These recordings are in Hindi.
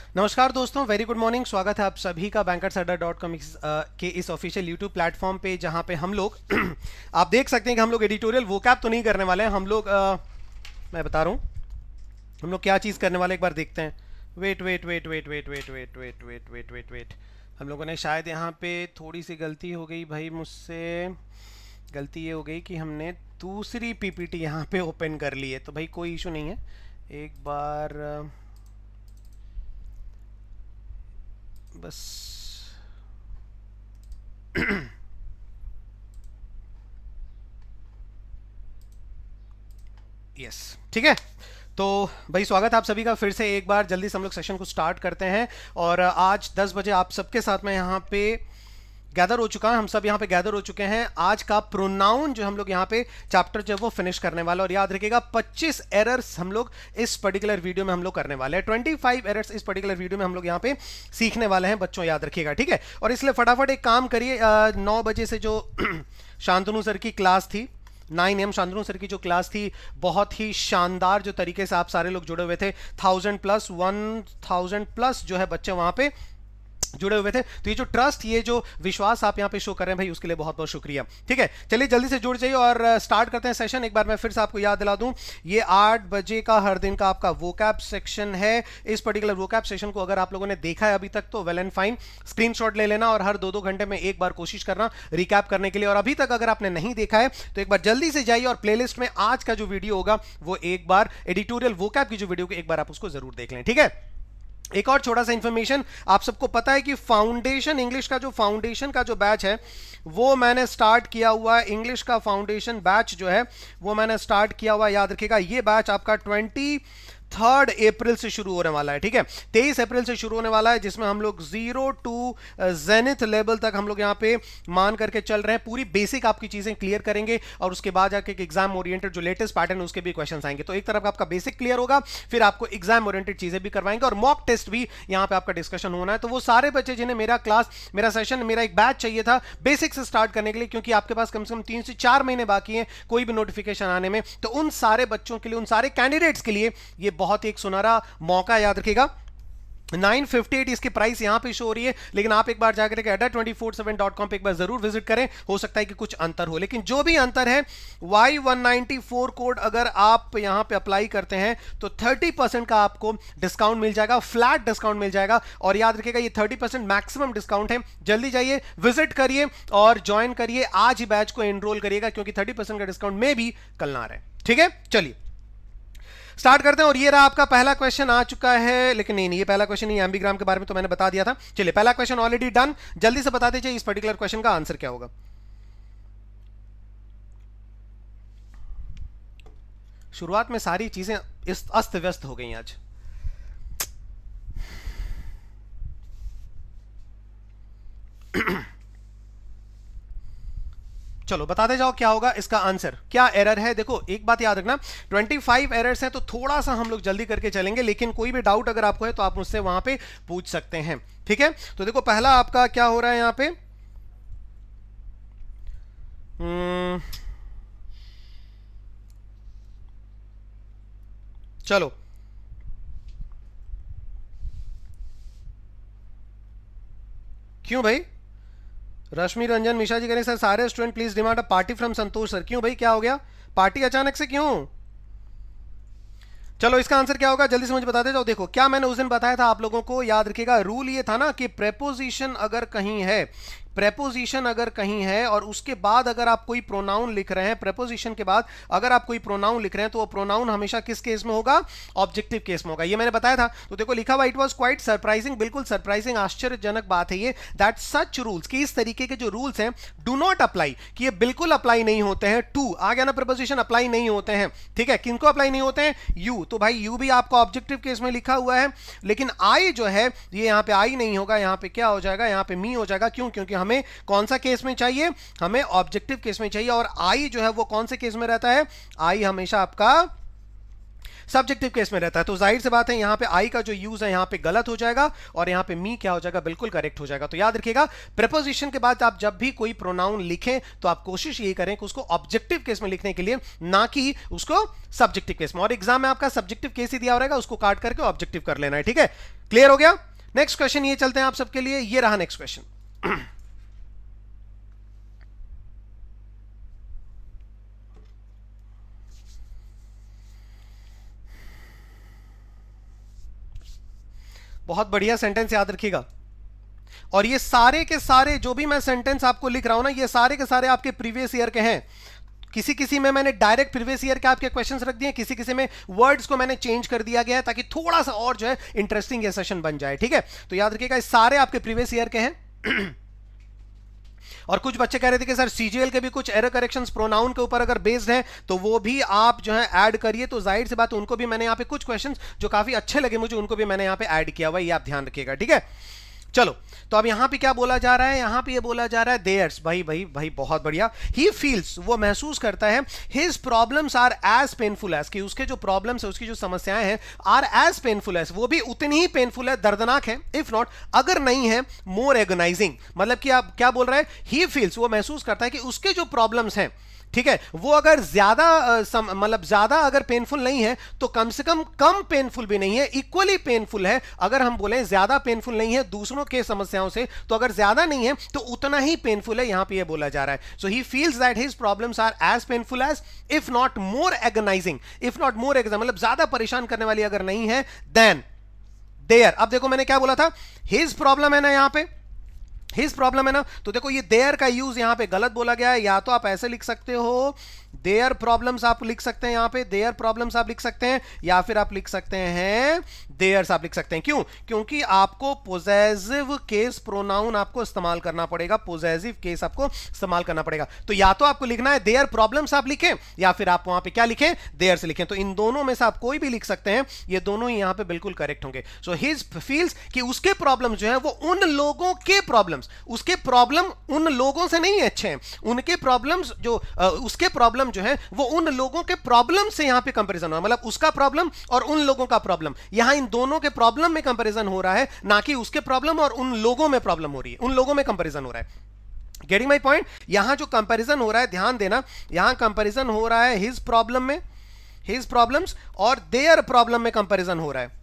नमस्कार दोस्तों, वेरी गुड मॉर्निंग। स्वागत है आप सभी का bankersada.com के इस ऑफिशियल यूट्यूब प्लेटफॉर्म पे, जहां पे हम लोग आप देख सकते हैं कि हम लोग एडिटोरियल वोकैब तो नहीं करने वाले हैं। हम लोग मैं बता रहा हूँ हम लोग क्या चीज़ करने वाले, एक बार देखते हैं। Wait wait wait wait wait wait wait wait wait wait wait wait हम लोगों ने शायद यहाँ पे थोड़ी सी गलती हो गई भाई मुझसे। गलती ये हो गई कि हमने दूसरी पीपीटी यहाँ पे ओपन कर ली है, तो भाई कोई इशू नहीं है। एक बार बस यस, ठीक है। तो भाई स्वागत है आप सभी का फिर से एक बार। जल्दी से हम लोग सेशन को स्टार्ट करते हैं। और आज 10 बजे आप सबके साथ में यहाँ पे गैदर हो चुका है, हम सब यहाँ पे गैदर हो चुके हैं। आज का प्रोनाउन जो हम लोग यहाँ पे चैप्टर जो है वो फिनिश करने वाला, और याद रखिएगा 25 एरर्स हम लोग इस पर्टिकुलर वीडियो में हम लोग करने वाले हैं। 25 एरर्स इस पर्टिकुलर वीडियो में हम लोग यहाँ पे सीखने वाले हैं बच्चों, याद रखिएगा, ठीक है। और इसलिए फटाफट एक काम करिए, 9 बजे से जो शांतनु सर की क्लास थी, 9 AM शांतनु सर की जो क्लास थी, बहुत ही शानदार जो तरीके से आप सारे लोग जुड़े हुए थे। 1000 प्लस जो है बच्चे वहां पे जुड़े हुए थे। तो ये जो ट्रस्ट, ये जो विश्वास आप यहाँ पे शो कर रहे हैं भाई, उसके लिए बहुत बहुत शुक्रिया, ठीक है। चलिए जल्दी से जुड़ जाइए और स्टार्ट करते हैं सेशन। एक बार मैं फिर से आपको याद दिला दूं, ये 8 बजे का हर दिन का आपका वोकैब सेक्शन है। इस पर्टिकुलर वोकैब सेशन को अगर आप लोगों ने देखा है अभी तक तो वेल एंड फाइन, स्क्रीनशॉट ले लेना और हर 2-2 घंटे में एक बार कोशिश करना रिकैप करने के लिए। और अभी तक अगर आपने नहीं देखा है तो एक बार जल्दी से जाइए और प्लेलिस्ट में आज का जो वीडियो होगा वो एक बार एडिटोरियल वोकैब की जो वीडियो एक बार आप उसको जरूर देख लें, ठीक है। एक और छोटा सा इंफॉर्मेशन, आप सबको पता है कि फाउंडेशन इंग्लिश का जो फाउंडेशन का जो बैच है वो मैंने स्टार्ट किया हुआ है। इंग्लिश का फाउंडेशन बैच जो है वो मैंने स्टार्ट किया हुआ है। याद रखिएगा ये बैच आपका 23 अप्रैल से शुरू होने वाला है, ठीक है। 23 अप्रैल से शुरू होने वाला है, जिसमें हम लोग 0 to जेनिथ लेवल तक हम लोग यहाँ पे मान करके चल रहे हैं। पूरी बेसिक आपकी चीजें क्लियर करेंगे और उसके बाद जाके एग्जाम ओरिएंटेड जो लेटेस्ट पैटर्न उसके भी क्वेश्चंस आएंगे। तो एक तरफ आपका बेसिक क्लियर होगा, फिर आपको एग्जाम ओरिएंटेड चीजें भी करवाएंगे और मॉक टेस्ट भी यहाँ पे आपका डिस्कशन होना है। तो वो सारे बच्चे जिन्हें मेरा क्लास, मेरा सेशन, मेरा एक बैच चाहिए था बेसिक से स्टार्ट करने के लिए, क्योंकि आपके पास कम से कम 3 से 4 महीने बाकी हैं कोई भी नोटिफिकेशन आने में, तो उन सारे बच्चों के लिए, उन सारे कैंडिडेट्स के लिए ये बहुत ही एक सुनहरा मौका, याद रखिएगा। 958 इसकी प्राइस यहां पे शो हो रही है, लेकिन आप एक बार जाकर के adda247.com पे एक बार जरूर विजिट करें। हो सकता है कि कुछ अंतर हो, लेकिन जो भी अंतर है, Y194 कोड अगर आप यहां पे अप्लाई करते हैं तो 30% का आपको डिस्काउंट मिल जाएगा, फ्लैट डिस्काउंट मिल जाएगा। और याद रखिएगा ये 30% मैक्सिमम डिस्काउंट है। जल्दी जाइए, विजिट करिए और ज्वाइन करिए, आज ही बैच को एनरोल करिएगा, क्योंकि 30% का डिस्काउंट में भी कल ना रहे, ठीक है। चलिए स्टार्ट करते हैं। और ये रहा आपका पहला क्वेश्चन आ चुका है, लेकिन नहीं ये पहला क्वेश्चन नहीं, एम्बीग्राम के बारे में तो मैंने बता दिया था। चलिए पहला क्वेश्चन ऑलरेडी डन। जल्दी से बता दीजिए इस पर्टिकुलर क्वेश्चन का आंसर क्या होगा। शुरुआत में सारी चीजें अस्त व्यस्त हो गई आज। चलो बताते जाओ क्या होगा इसका आंसर, क्या एरर है। देखो एक बात याद रखना, 25 एरर्स हैं तो थोड़ा सा हम लोग जल्दी करके चलेंगे, लेकिन कोई भी डाउट अगर आपको है तो आप मुझसे वहां पे पूछ सकते हैं, ठीक है। तो देखो पहला आपका क्या हो रहा है यहां पे, चलो क्यों भाई, रश्मि रंजन मिश्रा जी करें सर, सारे student please demand a party from Santosh sir. क्यों भाई, क्या हो गया, पार्टी अचानक से क्यों। चलो इसका आंसर क्या होगा जल्दी से मुझे बताते जाओ। देखो क्या मैंने उस दिन बताया था आप लोगों को, याद रखिएगा रूल ये था ना कि प्रेपोजिशन अगर कहीं है, प्रेपोजिशन अगर कहीं है और उसके बाद अगर आप कोई प्रोनाउन लिख रहे हैं, प्रेपोजिशन के बाद अगर आप कोई प्रोनाउन लिख रहे हैं तो वो प्रोनाउन हमेशा किस केस में होगा, ऑब्जेक्टिव केस में होगा। ये मैंने बताया था। तो देखो लिखा हुआ इट वाज क्वाइट सरप्राइजिंग, बिल्कुल सरप्राइजिंग, आश्चर्यजनक बात है ये, दैट सच रूल्स, कि इस तरीके के जो रूल्स हैं डू नॉट अप्लाई, कि ये बिल्कुल अप्लाई नहीं होते हैं टू, आ गया ना प्रेपोजिशन, अप्लाई नहीं होते हैं, ठीक है। किनको अप्लाई नहीं होते हैं, यू। तो भाई यू भी आपका ऑब्जेक्टिव केस में लिखा हुआ है, लेकिन आई जो है ये यहां पे आई नहीं होगा, यहां पे क्या हो जाएगा, यहां पे मी हो जाएगा। क्यों, क्योंकि हमें कौन सा केस में चाहिए, हमें ऑब्जेक्टिव केस में चाहिए। और आई जो है वो कौन से केस में रहता है, आई हमेशा आपका सब्जेक्टिव केस में रहता है। तो जाहिर सी बात है यहां पे आई का जो यूज है यहां पे गलत हो जाएगा और यहां पे मी क्या हो जाएगा, बिल्कुल करेक्ट हो जाएगा। तो याद रखिएगा प्रीपोजिशन के बाद आप जब भी कोई प्रोनाउन लिखें तो आप कोशिश यही करें कि उसको ऑब्जेक्टिव केस में लिखने के लिए, ना कि उसको सब्जेक्टिव केस में। और एग्जाम में आपका सब्जेक्टिव केस ही दिया रहेगा, उसको काट करके ऑब्जेक्टिव कर लेना है। ठीक है, क्लियर हो गया। नेक्स्ट क्वेश्चन ये चलते हैं आप सबके लिए, ये रहा नेक्स्ट क्वेश्चन। बहुत बढ़िया सेंटेंस याद रखिएगा। और ये सारे के सारे जो भी मैं सेंटेंस आपको लिख रहा हूं ना, ये सारे के सारे आपके प्रीवियस ईयर के हैं। किसी किसी में मैंने डायरेक्ट प्रीवियस ईयर के आपके क्वेश्चंस रख दिए, किसी किसी में वर्ड्स को मैंने चेंज कर दिया गया है ताकि थोड़ा सा और जो है इंटरेस्टिंग ये सेशन बन जाए। ठीक है, तो याद रखिएगा ये सारे आपके प्रीवियस ईयर के हैं। और कुछ बच्चे कह रहे थे कि सर सीजीएल के भी कुछ एरर करेक्शंस प्रोनाउन के ऊपर अगर बेस्ड हैं तो वो भी आप जो है ऐड करिए। तो जाहिर सी बात उनको भी मैंने यहाँ पे कुछ क्वेश्चंस जो काफी अच्छे लगे मुझे, उनको भी मैंने यहाँ पे ऐड किया हुआ है, ये आप ध्यान रखिएगा। ठीक है, चलो तो अब यहां पे क्या बोला जा रहा है, यहां पे ये बोला जा रहा है देयर्स, भाई भाई भाई बहुत बढ़िया। ही फील्स, वो महसूस करता है, his problems are as painful as, कि उसके जो प्रॉब्लम्स है, उसकी जो समस्याएं हैं, आर एज पेनफुल एज, वो भी उतनी ही पेनफुल है, दर्दनाक है, इफ नॉट, अगर नहीं है, मोर एगोनाइजिंग। मतलब कि आप क्या बोल रहे हैं, ही फील्स, वो महसूस करता है कि उसके जो प्रॉब्लम्स हैं, ठीक है, वो अगर ज्यादा मतलब ज्यादा अगर पेनफुल नहीं है तो कम से कम कम पेनफुल भी नहीं है, इक्वली पेनफुल है। अगर हम बोलें ज्यादा पेनफुल नहीं है दूसरों के समस्याओं से, तो अगर ज्यादा नहीं है तो उतना ही पेनफुल है, यहां पे ये बोला जा रहा है। So he feels that his problems are as painful as, if not more agonizing, if not more agonizing मतलब ज्यादा परेशान करने वाली अगर नहीं है, देन देयर। अब देखो मैंने क्या बोला था, हिज प्रॉब्लम है ना, यहां पे हिज प्रॉब्लम है ना, तो देखो ये देयर का यूज यहां पे गलत बोला गया है। या तो आप ऐसे लिख सकते हो देयर प्रॉब्लम्स, आप लिख सकते हैं यहां पे देयर प्रॉब्लम्स आप लिख सकते हैं, या फिर आप लिख सकते हैं देयर्स आप लिख सकते हैं। क्यों? क्योंकि आपको पोजेसिव केस प्रोनाउन आपको इस्तेमाल करना पड़ेगा, पोजेसिव केस आपको इस्तेमाल करना पड़ेगा। तो या तो आपको लिखना है देयर प्रॉब्लम्स आप लिखें, या फिर आप वहां पे क्या लिखें, देयर से लिखें। तो इन दोनों में से आप कोई भी लिख सकते हैं, ये दोनों ही यहां पे बिल्कुल करेक्ट होंगे। सो हिज फील्स कि उसके प्रॉब्लम जो है वो उन लोगों के प्रॉब्लम्स, उसके प्रॉब्लम उन लोगों से नहीं अच्छे हैं, उनके प्रॉब्लम्स जो उसके प्रॉब्लम जो है वो उन लोगों के प्रॉब्लम से यहां पे कंपैरिजन हो, मतलब उसका प्रॉब्लम और उन लोगों का प्रॉब्लम, यहां इन दोनों के प्रॉब्लम में कंपैरिजन हो रहा है, ना कि उसके प्रॉब्लम और उन लोगों में प्रॉब्लम हो रही है, उन लोगों में कंपैरिजन हो रहा है। Getting my point? यहां जो कंपैरिजन हो रहा है, ध्यान देना, यहां कंपैरिजन हो रहा है हिज प्रॉब्लम में, हिज प्रॉब्लम्स, और देयर प्रॉब्लम में कंपैरिजन हो रहा है।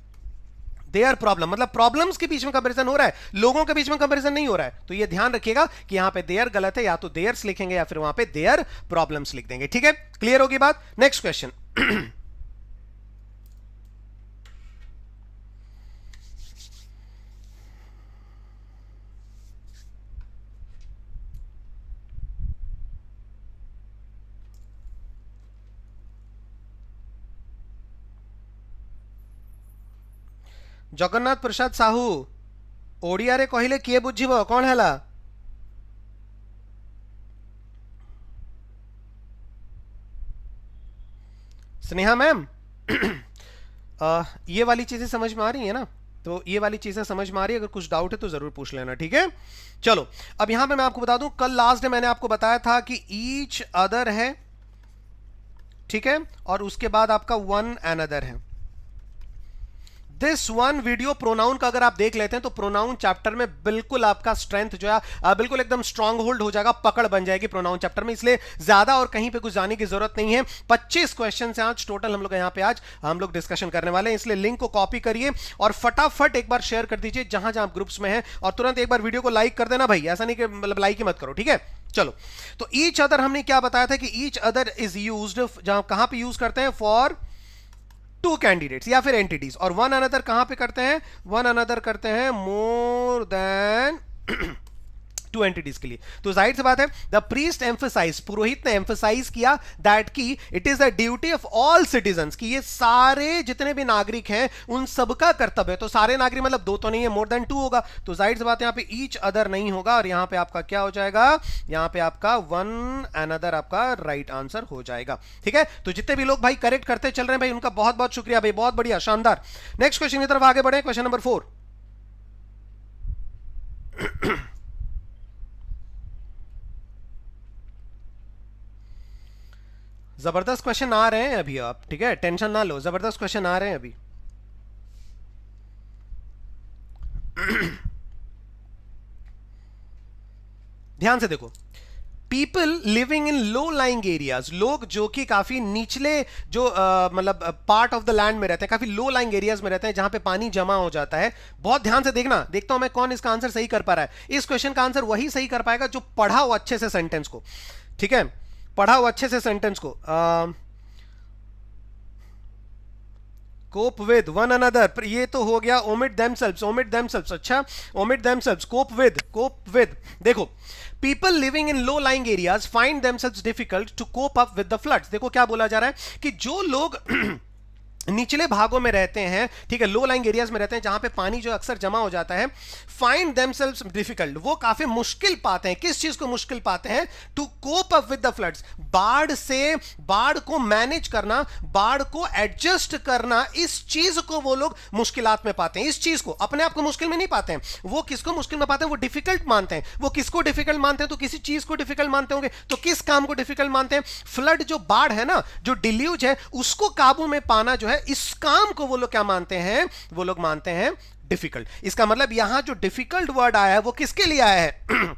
देयर प्रॉब्लम मतलब प्रॉब्लम्स के बीच में कंपैरिजन हो रहा है, लोगों के बीच में कंपैरिजन नहीं हो रहा है। तो ये ध्यान रखिएगा कि यहां पे देयर गलत है, या तो देयर्स लिखेंगे या फिर वहां पे देयर प्रॉब्लम्स लिख देंगे। ठीक है, क्लियर होगी बात? Next question. जगन्नाथ प्रसाद साहू ओडिया रे कहले किए बुझिबो, कौन हैला? स्नेहा मैम। ये वाली चीजें समझ में आ रही है ना? तो ये वाली चीजें समझ में आ रही है, अगर कुछ डाउट है तो जरूर पूछ लेना। ठीक है, चलो अब यहां पे मैं आपको बता दूं, कल लास्ट डे मैंने आपको बताया था कि ईच अदर है, ठीक है, और उसके बाद आपका वन अनदर है। दिस वन वीडियो प्रोनाउन का अगर आप देख लेते हैं तो प्रोनाउन चैप्टर में बिल्कुल आपका स्ट्रेंथ जो है बिल्कुल एकदम स्ट्रांग होल्ड हो जाएगा, पकड़ बन जाएगी प्रोनाउन चैप्टर में। इसलिए ज्यादा और कहीं पे कुछ जाने की जरूरत नहीं है। 25 क्वेश्चन से आज टोटल हम लोग यहाँ पे आज हम लोग डिस्कशन करने वाले हैं, इसलिए लिंक को कॉपी करिए और फटाफट एक बार शेयर कर दीजिए जहां जहां आप ग्रुप्स में हैं, और तुरंत एक बार वीडियो को लाइक कर देना भाई, ऐसा नहीं कि मतलब लाइक ही मत करो। ठीक है, चलो तो ईच अदर हमने क्या बताया था कि ईच अदर इज यूज्ड जहां कहां पे यूज करते हैं, फॉर टू कैंडिडेट्स या फिर एंटिटीज, और वन अनदर कहां पे करते हैं, वन अनदर करते हैं मोर देन टू एंटिटीज के लिए। तो जाहिर सी बात है द प्रीस्ट एम्फसाइज, पुरोहित ने एम्फसाइज किया दैट की it is the duty of all citizens, कि ये सारे जितने भी नागरिक हैं उन सबका कर्तव्य है। तो सारे नागरिक मतलब दो तो नहीं है, मोर देन टू होगा। तो जाहिर सी बात है यहाँ पे ईच अदर नहीं होगा, और यहाँ पे आपका क्या हो जाएगा, यहाँ पे आपका वन अनदर आपका राइट आंसर हो जाएगा। ठीक है, तो जितने भी लोग भाई करेक्ट करते चल रहे हैं भाई, उनका बहुत बहुत शुक्रिया भाई, बहुत बढ़िया, शानदार। नेक्स्ट क्वेश्चन की तरफ आगे बढ़े, क्वेश्चन नंबर 4। जबरदस्त क्वेश्चन आ रहे हैं अभी आप, ठीक है, टेंशन ना लो, जबरदस्त क्वेश्चन आ रहे हैं अभी। ध्यान से देखो, people living in low lying areas, लोग जो कि काफी निचले जो मतलब पार्ट ऑफ द लैंड में रहते हैं, काफी लो लाइंग एरियाज में रहते हैं जहां पे पानी जमा हो जाता है। बहुत ध्यान से देखना, देखता हूं मैं कौन इसका आंसर सही कर पा रहा है। इस क्वेश्चन का आंसर वही सही कर पाएगा जो पढ़ा हो अच्छे से सेंटेंस को, ठीक है, पढ़ा हो अच्छे से सेंटेंस को। कोप विद वन अनदर, ये तो हो गया ओमिट देमसेल्व्स, ओमिट देमसेल्व्स, अच्छा ओमिट देमसेल्व्स, कोप विद। देखो, people living in low lying areas find themselves difficult to cope up with the floods. देखो क्या बोला जा रहा है कि जो लोग निचले भागों में रहते हैं, ठीक है, लो लाइंग एरियाज में रहते हैं जहां पे पानी जो अक्सर जमा हो जाता है, फाइंड देमसेल्व्स डिफिकल्ट, वो काफी मुश्किल पाते हैं। किस चीज को मुश्किल पाते हैं? To cope up with the floods, बाढ़ से, बाढ़ को मैनेज करना, बाढ़ को एडजस्ट करना, इस चीज को वो लोग मुश्किलात में पाते हैं। इस चीज को, अपने आप को मुश्किल में नहीं पाते हैं, वो किसको मुश्किल में पाते हैं? वो डिफिकल्ट मानते हैं। वो किसको डिफिकल्ट मानते हैं? तो किसी चीज को डिफिकल्ट मानते होंगे, तो किस काम को डिफिकल्ट मानते हैं? फ्लड, जो बाढ़ है ना, जो डिल्यूज है, उसको काबू में पाना जो है, इस काम को वो लोग क्या मानते हैं? वो लोग मानते हैं डिफिकल्ट। इसका मतलब यहां जो डिफिकल्ट वर्ड आया है वो किसके लिए आया है?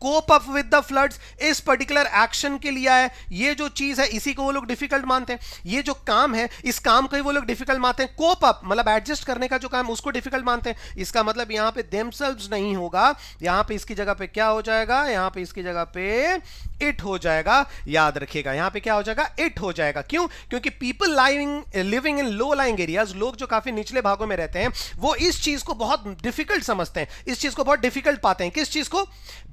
Cope up with the floods, इस पर्टिकुलर एक्शन के लिए है। ये जो चीज है इसी को वो लोग डिफिकल्ट मानते हैं। ये जो काम है, इस काम को ही वो लोग डिफिकल्ट मानते हैं। कोप अप मतलब एडजस्ट करने का जो काम, उसको डिफिकल्ट मानते हैं। इसका मतलब यहां पे देमसेल्व्स नहीं होगा, यहां पे इसकी जगह पे क्या हो जाएगा? यहां पे इसकी जगह पे इट हो जाएगा। याद रखिएगा, यहां पे क्या हो जाएगा? इट हो जाएगा। क्यों? क्योंकि people living in low lying areas, लोग जो काफी निचले भागों में रहते हैं, वो इस चीज को बहुत डिफिकल्ट समझते हैं, इस चीज को बहुत डिफिकल्ट पाते हैं। किस चीज को?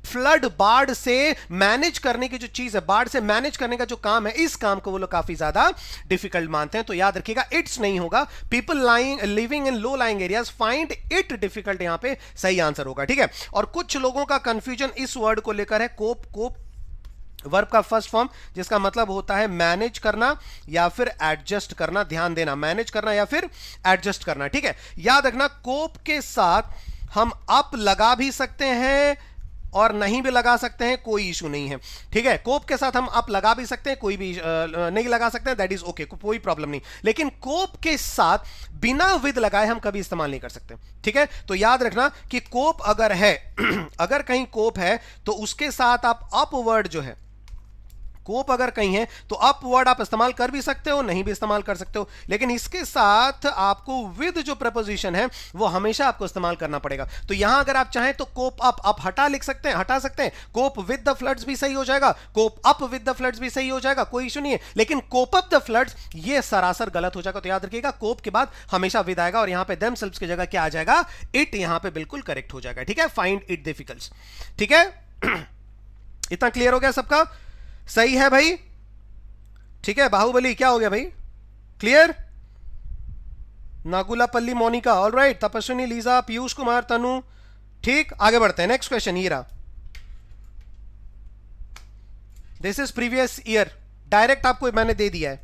फ्लड, बाढ़ से मैनेज करने की जो चीज है, बाढ़ से मैनेज करने का जो काम है, इस काम को वो लोग काफी ज्यादा डिफिकल्ट मानते हैं। तो याद रखिएगा, इट्स नहीं होगा। People living in low lying areas find it difficult, यहां पे सही आंसर होगा, ठीक है। और कुछ लोगों का कंफ्यूजन इस वर्ड को लेकर है, कोप। कोप वर्ब का फर्स्ट फॉर्म, जिसका मतलब होता है मैनेज करना या फिर एडजस्ट करना। ध्यान देना, मैनेज करना या फिर एडजस्ट करना, ठीक है। याद रखना, कोप के साथ हम अप लगा भी सकते हैं और नहीं भी लगा सकते हैं, कोई इशू नहीं है, ठीक है। कोप के साथ हम अप लगा भी सकते हैं, कोई भी नहीं लगा सकते हैं, दैट इज ओके, कोई प्रॉब्लम नहीं। लेकिन कोप के साथ बिना विद लगाए हम कभी इस्तेमाल नहीं कर सकते, ठीक है। तो याद रखना कि कोप अगर है अगर कहीं कोप है तो उसके साथ आप अप वर्ड जो है, कोप अगर कहीं है तो अप वर्ड आप इस्तेमाल कर भी सकते हो, नहीं भी इस्तेमाल कर सकते हो, लेकिन इसके साथ आपको विद जो प्रपोजिशन है वो हमेशा आपको इस्तेमाल करना पड़ेगा। तो यहां अगर आप चाहें तो कोप अप आप हटा लिख सकते हैं, हटा सकते हैं। कोप विद द फ्लड्स भी सही हो जाएगा, cope up with the floods भी सही हो जाएगा, कोई इशू नहीं है। लेकिन कोप अप द फ्लड्स ये सरासर गलत हो जाएगा। तो याद रखिएगा, कोप के बाद हमेशा विद आएगा और यहां पे देमसेल्व्स की जगह क्या आ जाएगा? इट, यहां पे बिल्कुल करेक्ट हो जाएगा, ठीक है। फाइंड इट डिफिकल्ट, ठीक है। इतना क्लियर हो गया सबका? सही है भाई, ठीक है। बाहुबली क्या हो गया भाई? Clear? Nagulapalli Monika, all right. Tapaswini, Liza, Piyush Kumar, Tanu, ठीक। आगे बढ़ते हैं, नेक्स्ट क्वेश्चन ये रहा। This is previous year, direct आपको मैंने दे दिया है।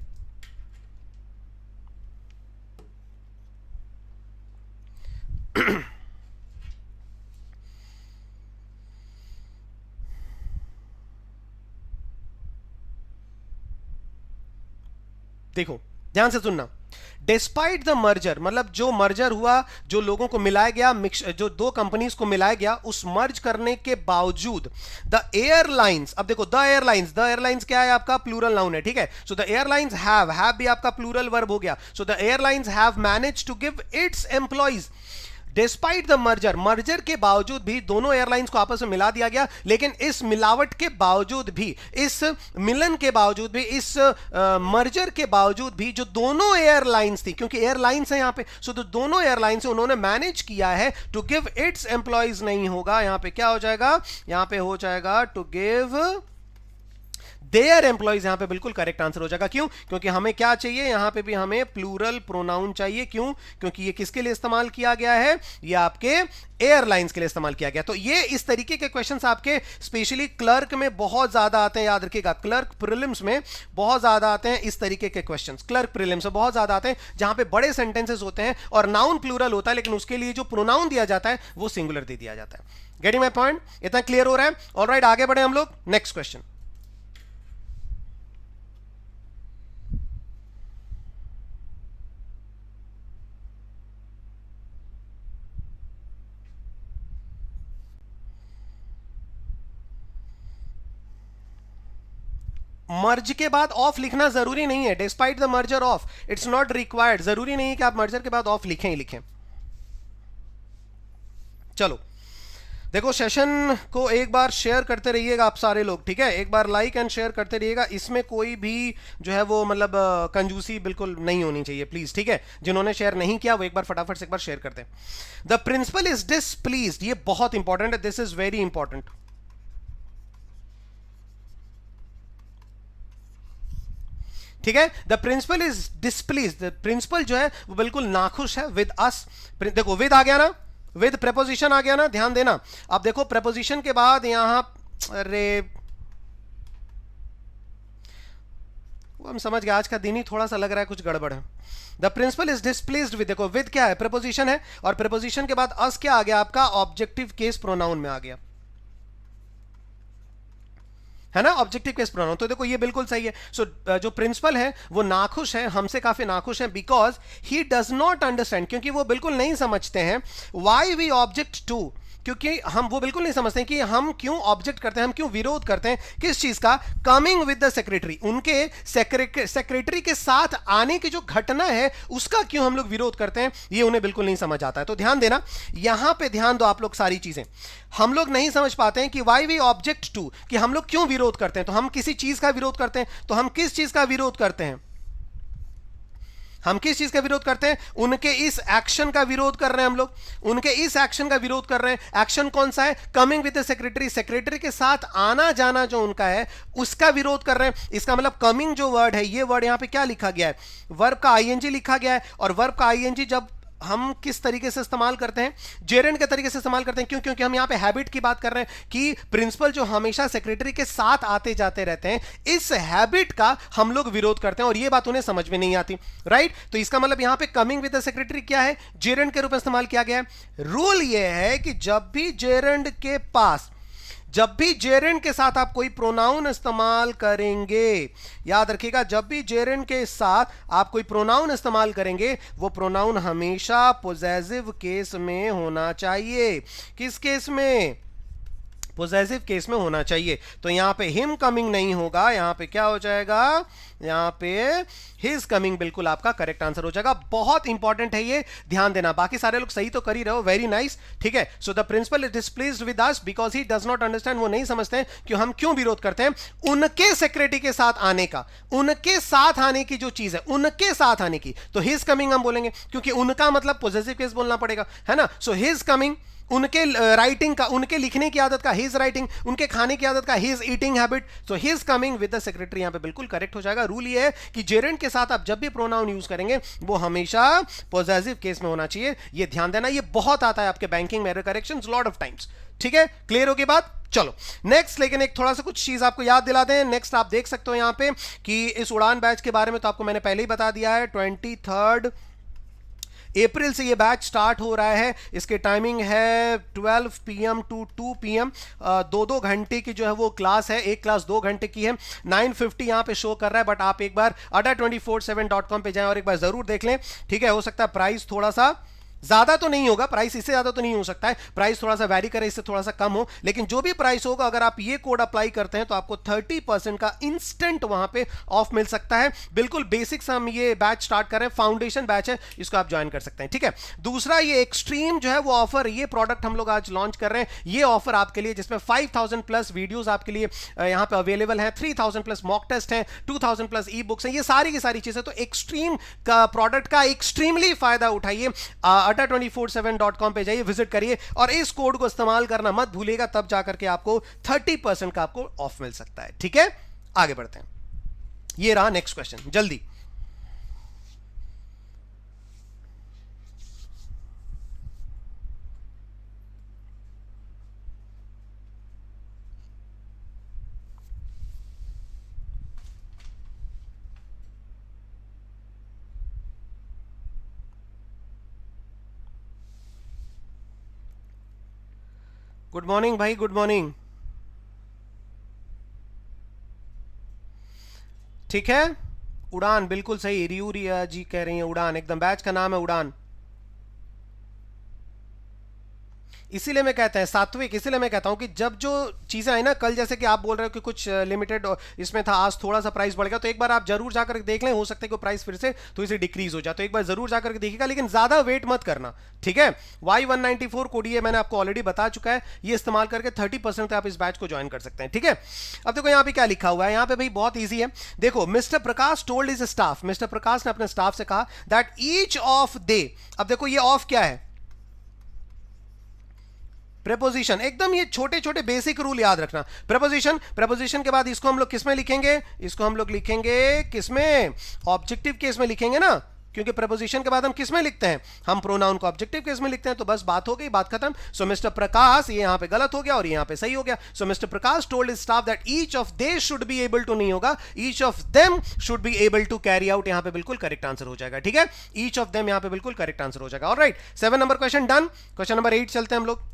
देखो ध्यान से सुनना, डिस्पाइट द मर्जर, मतलब जो मर्जर हुआ, जो लोगों को मिलाया गया, जो दो कंपनीज को मिलाया गया, उस मर्ज करने के बावजूद द एयरलाइंस, अब देखो द एयरलाइंस क्या है? आपका प्लूरल नाउन है, ठीक है। सो द एयरलाइंस हैव भी आपका प्लूरल वर्ब हो गया। So the airlines have managed to give its employees, despite the merger, merger के बावजूद भी दोनों एयरलाइंस को आपस में मिला दिया गया। लेकिन इस मिलावट के बावजूद भी, इस मिलन के बावजूद भी, इस मर्जर के बावजूद भी, जो दोनों एयरलाइंस थी, क्योंकि एयरलाइंस है यहां पे, सो तो दोनों एयरलाइंस उन्होंने मैनेज किया है टू गिव इट्स एम्प्लॉइज, नहीं होगा, यहां पे क्या हो जाएगा? यहां पे हो जाएगा टू गिव देयर एम्प्लॉइज, यहां पे बिल्कुल करेक्ट आंसर हो जाएगा। क्यों? क्योंकि हमें क्या चाहिए? यहां पे भी हमें प्लूरल प्रोनाउन चाहिए। क्यों? क्योंकि ये किसके लिए इस्तेमाल किया गया है? ये आपके एयरलाइंस के लिए इस्तेमाल किया गया। तो ये इस तरीके के क्वेश्चंस आपके स्पेशली क्लर्क में बहुत ज्यादा आते हैं, याद रखिएगा। क्लर्क प्रीलिम्स में बहुत ज्यादा आते हैं इस तरीके के क्वेश्चंस, क्लर्क प्रीलिम्स में बहुत ज्यादा आते हैं, जहां पे बड़े सेंटेंसेस होते हैं और नाउन प्लूरल होता है, लेकिन उसके लिए जो प्रोनाउन दिया जाता है वो सिंगुलर दे दिया जाता है। Getting my point? इतना क्लियर हो रहा है? ऑलराइट, आगे बढ़े हम लोग, नेक्स्ट क्वेश्चन। मर्ज के बाद ऑफ लिखना जरूरी नहीं है, despite the merger of its not required, जरूरी नहीं है कि आप मर्जर के बाद ऑफ लिखें ही लिखें। चलो देखो, सेशन को एक बार शेयर करते रहिएगा आप सारे लोग, ठीक है, एक बार लाइक एंड शेयर करते रहिएगा। इसमें कोई भी जो है वो मतलब कंजूसी बिल्कुल नहीं होनी चाहिए प्लीज, ठीक है। जिन्होंने शेयर नहीं किया वो एक बार फटाफट से एक बार शेयर करते हैं। द प्रिंसिपल इज डिसप्लीज्ड, ये बहुत इंपॉर्टेंट है, दिस इज वेरी इंपॉर्टेंट। ठीक है, the principal is displease, the principal जो है वो बिल्कुल नाखुश है विद अस। देखो विद आ गया ना, विद प्रेपोजिशन आ गया ना, ध्यान देना। अब देखो प्रेपोजिशन के बाद यहां, अरे हम समझ गए, आज का दिन ही थोड़ा सा लग रहा है कुछ गड़बड़ है। The principal is displeased with, देखो विद क्या है, प्रेपोजिशन है, और प्रेपोजिशन के बाद अस क्या आ गया आपका, ऑब्जेक्टिव केस प्रोनाउन में आ गया, है ना, ऑब्जेक्टिव केस प्रोनाउन। तो देखो ये बिल्कुल सही है। सो जो प्रिंसिपल है वो नाखुश है, हमसे काफी नाखुश है, because he does not understand, क्योंकि वो बिल्कुल नहीं समझते हैं व्हाई वी ऑब्जेक्ट टू, क्योंकि हम वो बिल्कुल नहीं समझते हैं कि हम क्यों ऑब्जेक्ट करते हैं, हम क्यों विरोध करते हैं किस चीज का, कमिंग विद द सेक्रेटरी, उनके सेक्रेटरी के साथ आने की जो घटना है उसका क्यों हम लोग विरोध करते हैं, ये उन्हें बिल्कुल नहीं समझ आता है। तो ध्यान देना, यहां पे ध्यान दो आप लोग, सारी चीजें हम लोग नहीं समझ पाते हैं कि वाई वी ऑब्जेक्ट टू, कि हम लोग क्यों विरोध करते हैं। तो हम किसी चीज का विरोध करते हैं, तो हम किस चीज का विरोध करते हैं, हम किस चीज का विरोध करते हैं, उनके इस एक्शन का विरोध कर रहे हैं हम लोग, उनके इस एक्शन का विरोध कर रहे हैं। एक्शन कौन सा है, coming with the secretary, secretary के साथ आना जाना जो उनका है उसका विरोध कर रहे हैं। इसका मतलब कमिंग जो वर्ड है, ये वर्ड यहां पे क्या लिखा गया है, वर्ब का आईएनजी लिखा गया है, और वर्ब का आईएनजी जब हम किस तरीके से इस्तेमाल करते हैं, जेरेंड के तरीके से इस्तेमाल करते हैं। क्यों, क्योंकि हम यहां पे हैबिट की बात कर रहे हैं कि प्रिंसिपल जो हमेशा सेक्रेटरी के साथ आते जाते रहते हैं, इस हैबिट का हम लोग विरोध करते हैं, और ये बात उन्हें समझ में नहीं आती, राइट। तो इसका मतलब यहां पे कमिंग विद द सेक्रेटरी क्या है, जेरेंड के रूप में इस्तेमाल किया गया है। रूल ये है कि जब भी जेरेंड के पास, जब भी जेरेंड के साथ आप कोई प्रोनाउन इस्तेमाल करेंगे, याद रखिएगा, जब भी जेरेंड के साथ आप कोई प्रोनाउन इस्तेमाल करेंगे, वो प्रोनाउन हमेशा पोजेसिव केस में होना चाहिए। किस केस में, पोजेसिव केस में होना चाहिए। तो यहां पे हिम कमिंग नहीं होगा, यहां पे क्या हो जाएगा, यहां पे हिज कमिंग बिल्कुल आपका करेक्ट आंसर हो जाएगा। बहुत इंपॉर्टेंट है ये, ध्यान देना। बाकी सारे लोग सही तो कर ही रहे हो, वेरी नाइस, ठीक है। So the principal is displeased with us because he does not understand, वो नहीं समझते हैं कि हम क्यों विरोध करते हैं उनके सेक्रेटरी के साथ आने का, उनके साथ आने की जो चीज है, उनके साथ आने की। तो हिज कमिंग हम बोलेंगे, क्योंकि उनका मतलब पोजेसिव केस बोलना पड़ेगा, है ना। सो हिज कमिंग, उनके राइटिंग का, उनके लिखने की आदत का हिज राइटिंग, उनके खाने की आदत का his eating habit, so his coming with the secretary यहां पे बिल्कुल करेक्ट हो जाएगा। रूल ये है कि जेरेंड के साथ आप जब भी प्रोनाउन यूज करेंगे वो हमेशा पॉजिटिव केस में होना चाहिए, ये ध्यान देना। ये बहुत आता है आपके बैंकिंग में, error corrections lot of times, ठीक है। क्लियर होगी बात। चलो नेक्स्ट, लेकिन एक थोड़ा सा कुछ चीज आपको याद दिला दें। नेक्स्ट आप देख सकते हो यहां पे कि इस उड़ान बैच के बारे में तो आपको मैंने पहले ही बता दिया है, 23 अप्रैल से ये बैच स्टार्ट हो रहा है। इसके टाइमिंग है 12 PM टू 2 PM, 2-2 घंटे की जो है वो क्लास है, एक क्लास 2 घंटे की है। 950 यहाँ पे शो कर रहा है, बट आप एक बार adda247.com पे जाएं और एक बार जरूर देख लें, ठीक है। हो सकता है प्राइस थोड़ा सा ज्यादा तो नहीं होगा, प्राइस इससे ज्यादा तो नहीं हो सकता है, प्राइस थोड़ा सा वैरी करे, इससे थोड़ा सा कम हो, लेकिन जो भी प्राइस होगा अगर आप ये कोड अप्लाई करते हैं तो आपको 30% का इंस्टेंट वहां पे ऑफ मिल सकता है। बिल्कुल बेसिक से हम ये बैच स्टार्ट कर रहे हैं, फाउंडेशन बैच है, इसको आप ज्वाइन कर सकते हैं, ठीक है। दूसरा ये एक्सट्रीम जो है वो ऑफर, ये प्रोडक्ट हम लोग आज लॉन्च कर रहे हैं, ये ऑफर आपके लिए जिसमें 5000 प्लस वीडियोस आपके लिए यहां पे अवेलेबल है, 3000 प्लस मॉक टेस्ट है, 2000 प्लस ई बुक्स है, ये सारी की सारी चीजें। तो एक्सट्रीम का प्रोडक्ट का एक्सट्रीमली फायदा उठाइए, adda247.com पे जाइए, विजिट करिए और इस कोड को इस्तेमाल करना मत भूलिएगा, तब जाकर के आपको 30% का आपको ऑफ मिल सकता है, ठीक है। आगे बढ़ते हैं, ये रहा नेक्स्ट क्वेश्चन, जल्दी। गुड मॉर्निंग भाई, गुड मॉर्निंग, ठीक है। उड़ान बिल्कुल सही, रियू रिया जी कह रही हैं उड़ान, एकदम बैच का नाम है उड़ान। इसीलिए मैं कहता है सात्विक, इसीलिए मैं कहता हूं कि जब जो चीजें आई ना, कल जैसे कि आप बोल रहे हो कि कुछ लिमिटेड इसमें था, आज थोड़ा सा प्राइस बढ़ गया, तो एक बार आप जरूर जाकर देख लें, हो सकता है कि प्राइस फिर से तो इसे डिक्रीज हो जाए, तो एक बार जरूर जाकर देखिएगा, लेकिन ज्यादा वेट मत करना, ठीक है। Y194 कोड ये मैंने आपको ऑलरेडी बता चुका है, ये इस्तेमाल करके 30% तक आप इस बैच को ज्वाइन कर सकते हैं, ठीक है। अब देखो यहाँ पे क्या लिखा हुआ है, यहाँ पे भाई बहुत ईजी है, देखो mister Prakash told his staff, mister प्रकाश ने अपने स्टाफ से कहा दैट ईच ऑफ दे, अब देखो ये ऑफ क्या है, प्रेपोजिशन, एकदम ये छोटे छोटे बेसिक रूल याद रखना। प्रेपोजिशन, प्रेपोजिशन के बाद इसको हम लोग किसमें लिखेंगे, इसको हम लोग लिखेंगे किसमें, ऑब्जेक्टिव केस में लिखेंगे ना, क्योंकि प्रेपोजिशन के बाद हम किसमें लिखते हैं, हम प्रोनाउन को ऑब्जेक्टिव केस में लिखते हैं, तो बस बात हो गई, बात खत्म। सो मिस्टर प्रकाश, ये यहां पे गलत हो गया और यहां पे सही हो गया। So mister Prakash told his staff that each of they should be able to, नहीं होगा, each of them should be able to carry out, यहां पे बिल्कुल करेक्ट आंसर हो जाएगा, ठीक है। ईच ऑफ देम यहां पे बिल्कुल करेक्ट आंसर हो जाएगा। Alright, 7 number question done. Question number 8 चलते हैं हम लोग।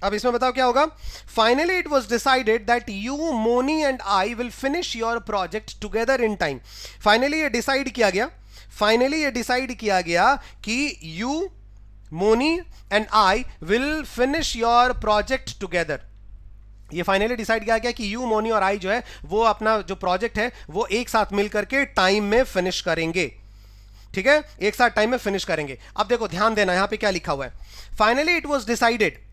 अब इसमें बताओ क्या होगा। Finally it was decided that you, Moni and I will finish your project together in time. Finally ये डिसाइड किया गया, फाइनली ये डिसाइड किया गया कि you, Moni and I will finish your project together. ये फाइनली डिसाइड किया गया कि यू, मोनी और आई जो है वो अपना जो प्रोजेक्ट है वो एक साथ मिलकर के टाइम में फिनिश करेंगे, ठीक है, एक साथ टाइम में फिनिश करेंगे। अब देखो ध्यान देना, यहां पे क्या लिखा हुआ है, finally it was decided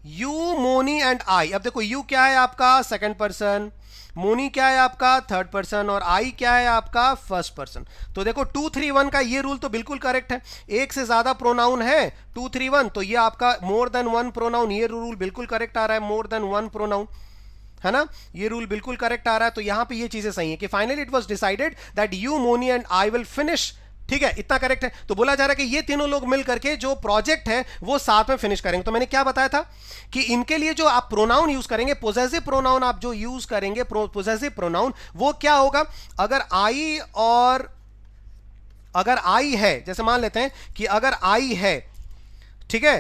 you, Moni and I. अब देखो यू क्या है आपका सेकंड पर्सन, मोनी क्या है आपका थर्ड पर्सन, और आई क्या है आपका फर्स्ट पर्सन। तो देखो 2 3 1 का ये रूल तो बिल्कुल करेक्ट है, एक से ज्यादा प्रोनाउन है 2 3 1, तो ये आपका मोर देन वन प्रोनाउन, ये रूल बिल्कुल करेक्ट आ रहा है, मोर देन वन प्रोनाउन, है ना, ये रूल बिल्कुल करेक्ट आ रहा है। तो यहां पे ये चीजें सही है कि finally it was decided that you, Moni and I will finish, ठीक है, इतना करेक्ट है। तो बोला जा रहा है कि ये तीनों लोग मिल करके जो प्रोजेक्ट है वो साथ में फिनिश करेंगे। तो मैंने क्या बताया था कि इनके लिए जो आप प्रोनाउन यूज करेंगे, पोजेसिव प्रोनाउन आप जो यूज करेंगे, पोजेसिव प्रोनाउन, वो क्या होगा, अगर आई और अगर आई है, जैसे मान लेते हैं कि अगर आई है, ठीक है,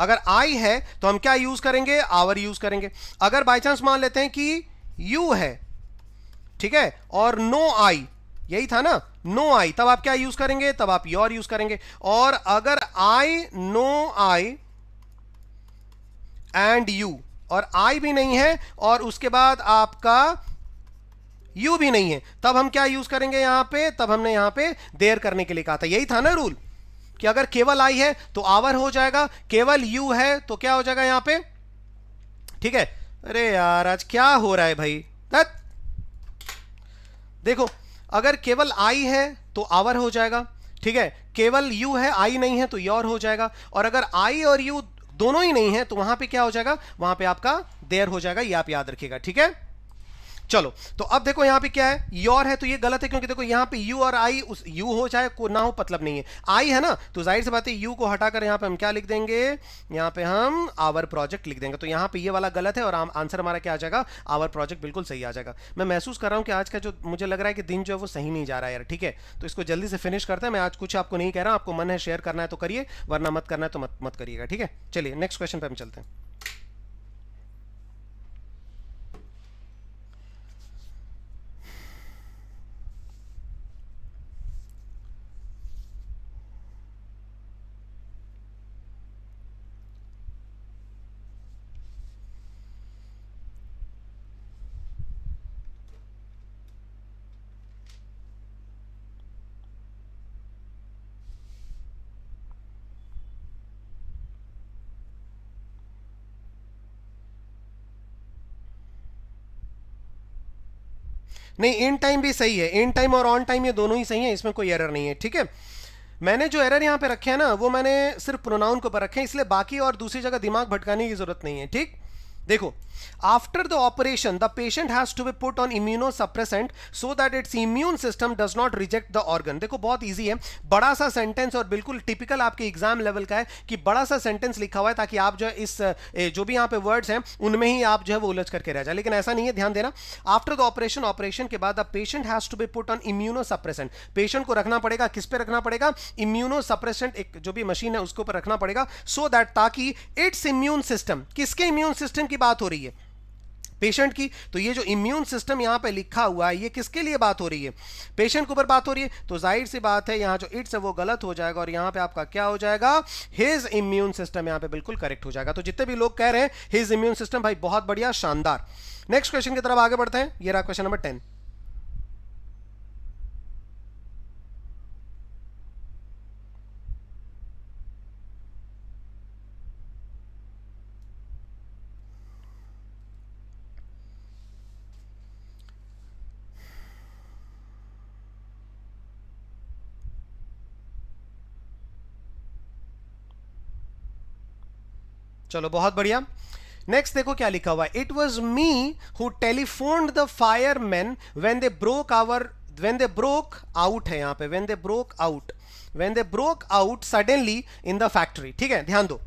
अगर आई है तो हम क्या यूज करेंगे, आवर यूज करेंगे। अगर बाय चांस मान लेते हैं कि यू है, ठीक है, और नो आई, यही था ना, नो आई, तब आप क्या यूज करेंगे, तब आप योर यूज करेंगे। और अगर आई, नो आई एंड यू, और आई भी नहीं है और उसके बाद आपका यू भी नहीं है, तब हम क्या यूज करेंगे यहां पे, तब हमने यहां पे देर करने के लिए कहा था, यही था ना रूल कि अगर केवल आई है तो आवर हो जाएगा, केवल यू है तो क्या हो जाएगा यहां पे, ठीक है। अरे यार आज क्या हो रहा है भाई, देखो अगर केवल आई है तो आवर हो जाएगा, ठीक है, केवल यू है, आई नहीं है तो योर हो जाएगा, और अगर आई और यू दोनों ही नहीं है तो वहां पे क्या हो जाएगा, वहां पे आपका देयर हो जाएगा, ये आप याद रखिएगा, ठीक है। चलो तो अब देखो यहां पे क्या है, योर है तो ये गलत है, क्योंकि देखो यहां पे यू और आई, उस यू हो चाहे को ना हो मतलब नहीं है, आई है ना, तो जाहिर सी बात है यू को हटाकर यहां पे हम क्या लिख देंगे, यहां पे हम आवर प्रोजेक्ट लिख देंगे। तो यहां पे ये वाला गलत है और आंसर हमारा क्या आ जाएगा, आवर प्रोजेक्ट बिल्कुल सही आ जाएगा। मैं महसूस कर रहा हूं कि आज का जो मुझे लग रहा है कि दिन जो है वो सही नहीं जा रहा है यार, ठीक है, तो इसको जल्दी से फिनिश करते हैं। मैं आज कुछ आपको नहीं कह रहा, आपको मन है शेयर करना है तो करिए, वरना मत करना है तो मत करिएगा, ठीक है। चलिए नेक्स्ट क्वेश्चन पे हम चलते हैं। नहीं, इन टाइम भी सही है, इन टाइम और ऑन टाइम ये दोनों ही सही है, इसमें कोई एरर नहीं है, ठीक है। मैंने जो एरर यहां पे रखे हैं ना वो मैंने सिर्फ प्रोनाउन के ऊपर रखे हैं, इसलिए बाकी और दूसरी जगह दिमाग भटकाने की जरूरत नहीं है, ठीक। देखो, after the operation the patient has to be put on immunosuppressant so that its immune system does not reject the organ. देखो बहुत इजी है, बड़ा सा सेंटेंस और बिल्कुल टिपिकल आपके एग्जाम लेवल का है कि बड़ा सा सेंटेंस लिखा हुआ है ताकि आप जो है इस जो भी यहां पे वर्ड्स हैं उनमें ही आप जो है वो उलझ करके रह जाए, लेकिन ऐसा नहीं है, ध्यान देना। आफ्टर द ऑपरेशन, ऑपरेशन के बाद the patient has to be put on immunosuppressant, patient को रखना पड़ेगा, किस पे रखना पड़ेगा, इम्यूनोसप्रेसेंट, एक जो भी मशीन है उसके ऊपर रखना पड़ेगा, सो दैट ताकि इट्स इम्यून सिस्टम, किसके इम्यून सिस्टम की बात हो रही है, पेशेंट की। तो ये जो इम्यून सिस्टम यहां पे लिखा हुआ है ये किसके लिए बात हो रही है, पेशेंट के ऊपर बात हो रही है, तो जाहिर सी बात है यहां जो इट्स है वो गलत हो जाएगा और यहां पे आपका क्या हो जाएगा, हिज इम्यून सिस्टम, यहां पे बिल्कुल करेक्ट हो जाएगा। तो जितने भी लोग कह रहे हैं हिज इम्यून सिस्टम, भाई बहुत बढ़िया, शानदार। नेक्स्ट क्वेश्चन की तरफ आगे बढ़ते हैं, ये रहा क्वेश्चन नंबर 10। चलो बहुत बढ़िया। नेक्स्ट देखो क्या लिखा हुआ है, it was me who telephoned the fireman when they broke out है यहां पे, when they broke out suddenly in the factory. ठीक है, ध्यान दो,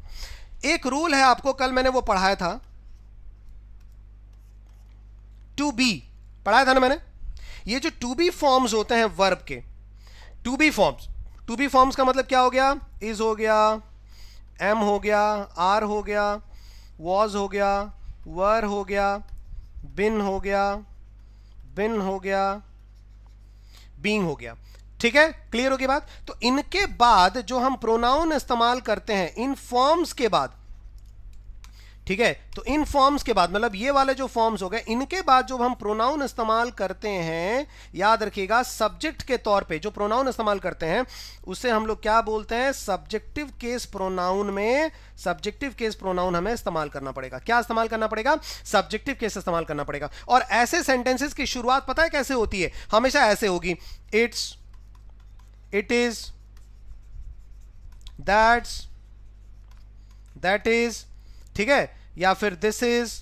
एक रूल है, आपको कल मैंने वो पढ़ाया था, टू बी पढ़ाया था ना मैंने। ये जो टू बी फॉर्म्स होते हैं वर्ब के, टू बी फॉर्म्स का मतलब क्या हो गया, इज हो गया, एम हो गया, आर हो गया, वॉज हो गया, वर हो गया, बिन हो गया, बीइंग हो गया। ठीक है, क्लियर होगी बात। तो इनके बाद जो हम प्रोनाउन इस्तेमाल करते हैं इन फॉर्म्स के बाद, ठीक है, तो इन फॉर्म्स के बाद मतलब ये वाले जो फॉर्म्स हो गए, इनके बाद जो हम प्रोनाउन इस्तेमाल करते हैं, याद रखिएगा सब्जेक्ट के तौर पे जो प्रोनाउन इस्तेमाल करते हैं उसे हम लोग क्या बोलते हैं, सब्जेक्टिव केस प्रोनाउन में, सब्जेक्टिव केस प्रोनाउन हमें इस्तेमाल करना पड़ेगा। क्या इस्तेमाल करना पड़ेगा, सब्जेक्टिव केस इस्तेमाल करना पड़ेगा। और ऐसे सेंटेंसेस की शुरुआत पता है कैसे होती है, हमेशा ऐसे होगी, it's, it is, that's, that is, ठीक है, या फिर दिस इज,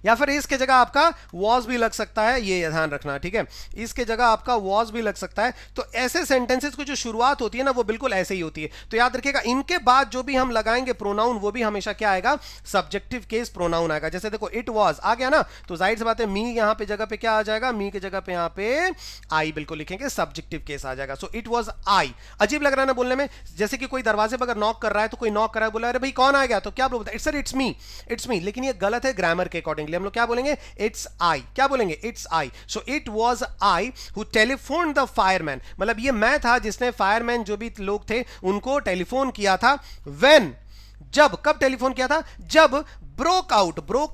या फिर इसके जगह आपका वॉज भी लग सकता है, ये ध्यान रखना। ठीक है, इसके जगह आपका वॉज भी लग सकता है। तो ऐसे सेंटेंसेस की जो शुरुआत होती है ना वो बिल्कुल ऐसे ही होती है। तो याद रखिएगा इनके बाद जो भी हम लगाएंगे प्रोनाउन वो भी हमेशा क्या आएगा, सब्जेक्टिव केस प्रोनाउन आएगा। जैसे देखो इट वॉज आ गया ना, तो जाहिर सी बात है मी यहां पे जगह पे क्या आ जाएगा, मी की जगह पे यहां पे आई बिल्कुल लिखेंगे, सब्जेक्टिव केस आ जाएगा। So it was I. अजीब लग रहा है ना बोलने में, जैसे कि कोई दरवाजे पर अगर नॉक कर रहा है तो कोई नॉक कर रहा है, बोला अरे भाई कौन आ गया, तो क्या बोलता है, it's sir it's me, it's me, लेकिन ये गलत है ग्रामर के अकॉर्डिंगली। हम लोग क्या बोलेंगे, इट्स आई, क्या बोलेंगे, it's I. So it was I who telephone the fireman, मतलब ये मैं था जिसने फायरमैन जो भी लोग थे उनको टेलीफोन किया था। व्हेन, जब, कब टेलीफोन किया था, जब ब्रोक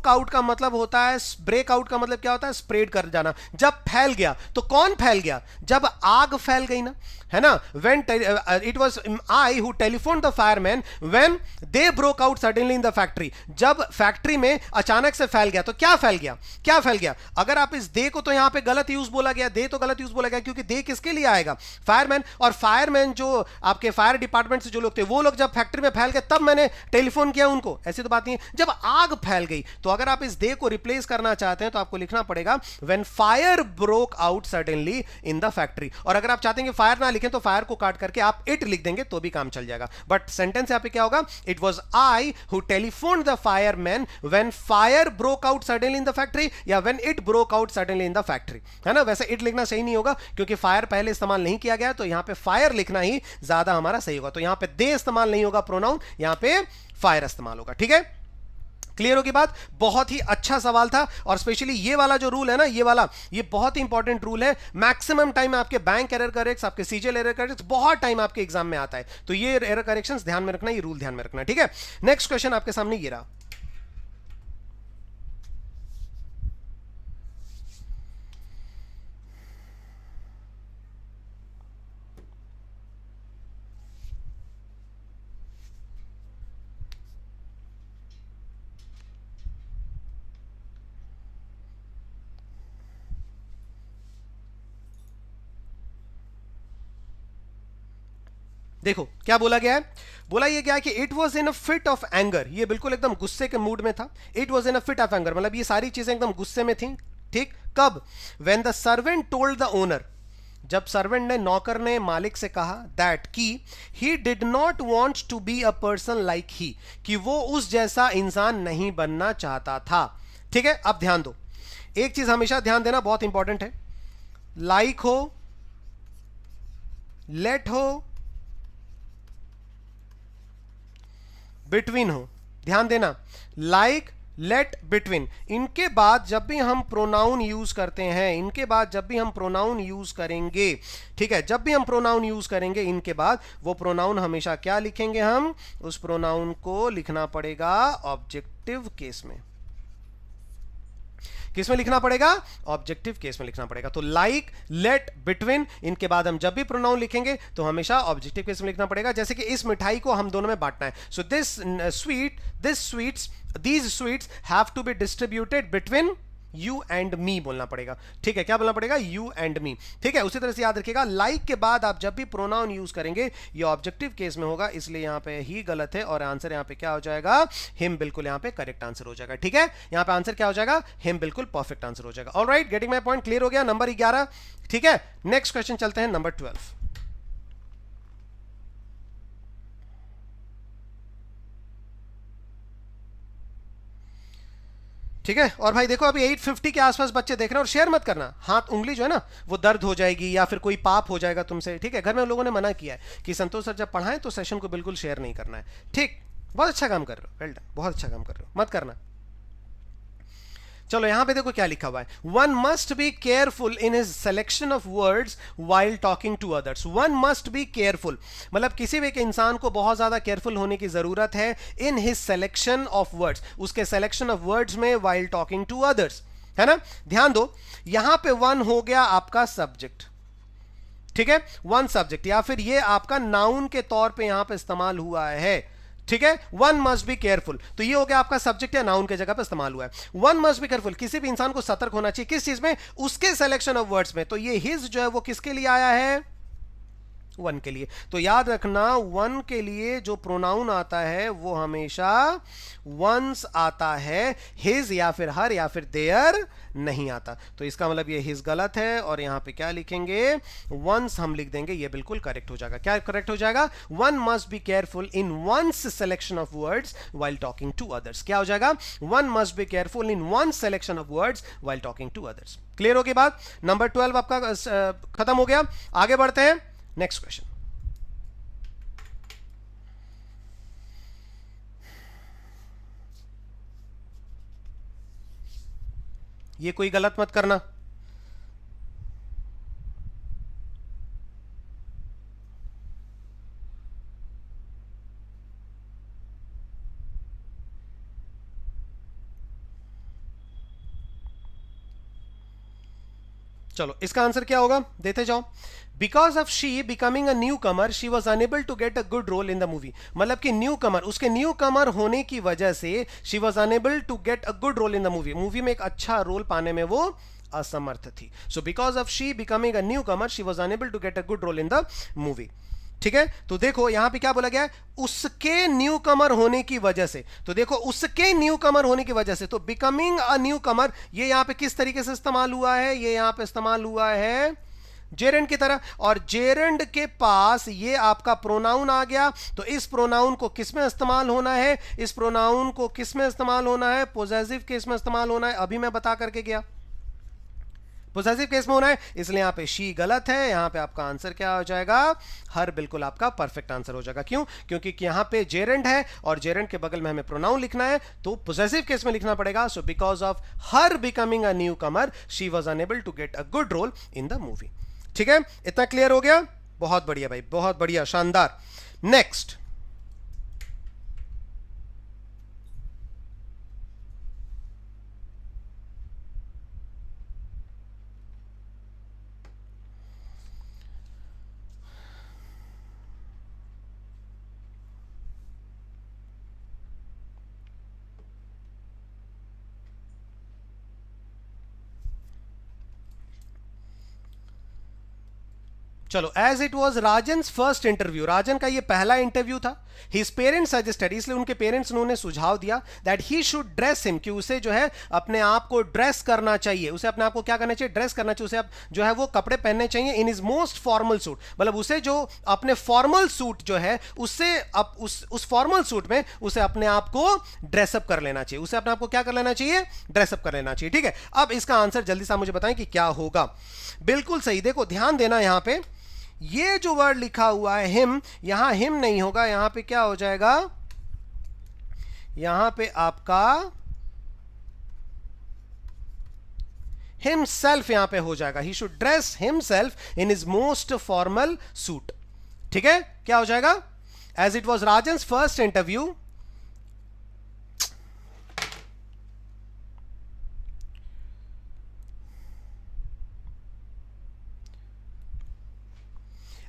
आउट का मतलब होता है, ब्रेक आउट का मतलब क्या होता है, स्प्रेड कर जाना, जब फैल गया। तो कौन फैल गया, जब आग फैल गई ना, है ना। When it was I who telephone the fireman when they broke out suddenly in the factory, जब फैक्ट्री में अचानक से फैल गया। तो क्या फैल गया, क्या फैल गया, अगर आप इस दे को, तो यहां पे गलत यूज बोला गया, दे तो गलत यूज बोला गया क्योंकि दे किसके लिए आएगा, फायरमैन। और फायरमैन जो आपके फायर डिपार्टमेंट से जो लोग थे वो लोग जब फैक्ट्री में फैल गए तब मैंने टेलीफोन किया उनको, ऐसी तो बात नहीं है। जब आग फैल गई, तो अगर आप इस दे को रिप्लेस करना चाहते हैं तो आपको लिखना पड़ेगा when fire broke out suddenly in the factory. और अगर आप चाहते हैं कि फायर ना लिखें तो फायर को काट करके आप इट लिख देंगे तो भी काम चल जाएगा। बट सेंटेंस यहां पे क्या होगा, it was I who telephoned the fireman when fire broke out suddenly in the factory, या when it broke out suddenly in the factory, है ना। वैसे इट लिखना सही नहीं होगा क्योंकि फायर पहले इस्तेमाल नहीं किया गया, तो यहां पे फायर लिखना ही ज्यादा हमारा सही होगा। तो यहां पे दे इस्तेमाल नहीं होगा प्रोनाउन, यहां पे फायर इस्तेमाल होगा। ठीक है, क्लियर होगी बात। बहुत ही अच्छा सवाल था, और स्पेशली ये वाला जो रूल है ना, ये वाला, ये बहुत ही इंपॉर्टेंट रूल है। मैक्सिमम टाइम आपके बैंक एरर करेक्ट्स, आपके सीजीएल एरर करेक्ट्स बहुत टाइम आपके एग्जाम में आता है, तो ये एरर करेक्शंस ध्यान में रखना, ये रूल ध्यान में रखना। ठीक है, नेक्स्ट क्वेश्चन आपके सामने ये रहा। देखो क्या बोला गया है, बोला ये गया कि it was in a fit of anger, ये बिल्कुल एकदम गुस्से के मूड में था। It was in a fit of anger मतलब ये सारी चीजें एकदम गुस्से में थी। ठीक, कब? When the servant told the owner, जब सर्वेंट ने, नौकर ने मालिक से कहा दैट की he did not want to be a person like he, कि वो उस जैसा इंसान नहीं बनना चाहता था। ठीक है, अब ध्यान दो, एक चीज हमेशा ध्यान देना बहुत इंपॉर्टेंट है, लाइक हो, लेट हो, बिटवीन हो, ध्यान देना, लाइक, लेट, बिटवीन, इनके बाद जब भी हम प्रोनाउन यूज करते हैं, इनके बाद जब भी हम प्रोनाउन यूज करेंगे, ठीक है, जब भी हम प्रोनाउन यूज करेंगे इनके बाद वो प्रोनाउन हमेशा क्या लिखेंगे, हम उस प्रोनाउन को लिखना पड़ेगा ऑब्जेक्टिव केस में। किस में लिखना पड़ेगा? ऑब्जेक्टिव केस में लिखना पड़ेगा। तो लाइक, लेट, बिटवीन, इनके बाद हम जब भी प्रोनाउन लिखेंगे तो हमेशा ऑब्जेक्टिव केस में लिखना पड़ेगा। जैसे कि इस मिठाई को हम दोनों में बांटना है, सो these sweets have to be distributed between you and me बोलना पड़ेगा। ठीक है, क्या बोलना पड़ेगा? you and me। ठीक है, उसी तरह से याद रखिएगा, लाइक के बाद आप जब भी प्रोनाउन यूज करेंगे ये ऑब्जेक्टिव केस में होगा, इसलिए यहां पे ही गलत है और आंसर यहां पे क्या हो जाएगा? हिम, बिल्कुल यहां पे करेक्ट आंसर हो जाएगा। ठीक है, यहां पे आंसर क्या हो जाएगा? हिम, बिल्कुल परफेक्ट आंसर हो जाएगा। Alright, getting my point, clear हो गया? नंबर 11। ठीक है, नेक्स्ट क्वेश्चन चलते हैं, नंबर 12। ठीक है, और भाई देखो अभी 850 के आसपास बच्चे देख रहे हैं, और शेयर मत करना, हाथ उंगली जो है ना वो दर्द हो जाएगी या फिर कोई पाप हो जाएगा तुमसे। ठीक है, घर में लोगों ने मना किया है कि संतोष सर जब पढ़ाएं तो सेशन को बिल्कुल शेयर नहीं करना है। ठीक, बहुत अच्छा काम कर रहे हो, वेल डन, बहुत अच्छा काम कर रहे हो, मत करना। चलो यहां पे देखो क्या लिखा हुआ है, one must be careful in his selection of words while talking to others. One must be careful मतलब किसी भी एक इंसान को बहुत ज्यादा केयरफुल होने की जरूरत है इन हिज सिलेक्शन ऑफ वर्ड्स, उसके सिलेक्शन ऑफ वर्ड्स में वाइल टॉकिंग टू अदर्स, है ना। ध्यान दो, यहां पे वन हो गया आपका सब्जेक्ट, ठीक है, वन सब्जेक्ट, या फिर ये आपका नाउन के तौर पे यहां पे इस्तेमाल हुआ है। ठीक है, वन मस्ट बी केयरफुल, तो ये हो गया आपका सब्जेक्ट या नाउन के जगह पे इस्तेमाल हुआ है। वन मस्ट बी केयरफुल, किसी भी इंसान को सतर्क होना चाहिए, किस चीज में? उसके सिलेक्शन ऑफ वर्ड्स में। तो ये हिज जो है वो किसके लिए आया है? वन के लिए। तो याद रखना, वन के लिए जो प्रोनाउन आता है वो हमेशा वंस आता है, हिज या फिर हर या फिर देयर नहीं आता। तो इसका मतलब ये हिज गलत है और यहां पे क्या लिखेंगे? वंस हम लिख देंगे, ये बिल्कुल करेक्ट हो जाएगा। क्या करेक्ट हो जाएगा? One must be careful in one's selection of words while talking to others. क्या हो जाएगा? One must be careful in one selection of words while talking to others. Clear हो गई बात? नंबर 12 आपका खत्म हो गया। आगे बढ़ते हैं, नेक्स्ट क्वेश्चन। ये कोई गलत मत करना। चलो इसका आंसर क्या होगा, देते जाओ। Because of she becoming a new comer she was unable to get a good role in the movie. मतलब कि न्यू कमर, उसके न्यू कमर होने की वजह से she was unable to get a good role in the movie, movie में एक अच्छा रोल पाने में वो असमर्थ थी। So because of she becoming a new comer she was unable to get a good role in the movie. ठीक है, तो देखो यहां पे क्या बोला गया है? उसके न्यू कमर होने की वजह से। तो देखो उसके न्यू कमर होने की वजह से, तो बिकमिंग अ न्यू कमर ये यहां पे किस तरीके से इस्तेमाल हुआ है? ये यहां पे इस्तेमाल हुआ है जेरेंड की तरह, और जेरेंड के पास ये आपका प्रोनाउन आ गया। तो इस प्रोनाउन को किस में इस्तेमाल होना है? इस प्रोनाउन को किस में इस्तेमाल होना है? पोजेसिव केस में इस्तेमाल होना है। अभी मैं बता करके गया पोजेसिव केस में होना है, इसलिए यहां पे शी गलत है। यहां पे आपका आंसर क्या हो जाएगा? हर, बिल्कुल आपका परफेक्ट आंसर हो जाएगा। क्यों? क्योंकि यहां पे जेरेंड है और जेरेंड के बगल में हमें प्रोनाउन लिखना है, तो पोजेसिव केस में लिखना पड़ेगा। So because of her becoming a new comer she was unable to get a good role in the movie. ठीक है, इतना क्लियर हो गया? बहुत बढ़िया भाई, बहुत बढ़िया, शानदार। नेक्स्ट, चलो, as it was Rajan first interview, Rajan का ये पहला इंटरव्यू था। हिज पेरेंट्स सजेस्टेड, इसलिए उनके पेरेंट्स ने उन्हें सुझाव दिया that he should dress him, कि उसे जो है अपने आप को ड्रेस करना चाहिए, उसे अपने आप को क्या करना चाहिए, ड्रेस करना चाहिए, उसे जो है वो कपड़े पहनने चाहिए इन इज मोस्ट फॉर्मल सूट, मतलब उसे जो अपने फॉर्मल सूट जो है उससे उस फॉर्मल सूट में उसे अपने आप को ड्रेसअप कर लेना चाहिए, उसे अपने आप को क्या कर लेना चाहिए, ड्रेसअप कर लेना चाहिए। ठीक है, अब इसका आंसर जल्दी से आप मुझे बताएं कि क्या होगा। बिल्कुल सही, देखो ध्यान देना, यहां पे ये जो वर्ड लिखा हुआ है हिम, यहां हिम नहीं होगा, यहां पे क्या हो जाएगा, यहां पे आपका हिमसेल्फ यहां पे हो जाएगा। He should dress himself in his most formal suit. ठीक है, क्या हो जाएगा, as it was Rajan's first interview,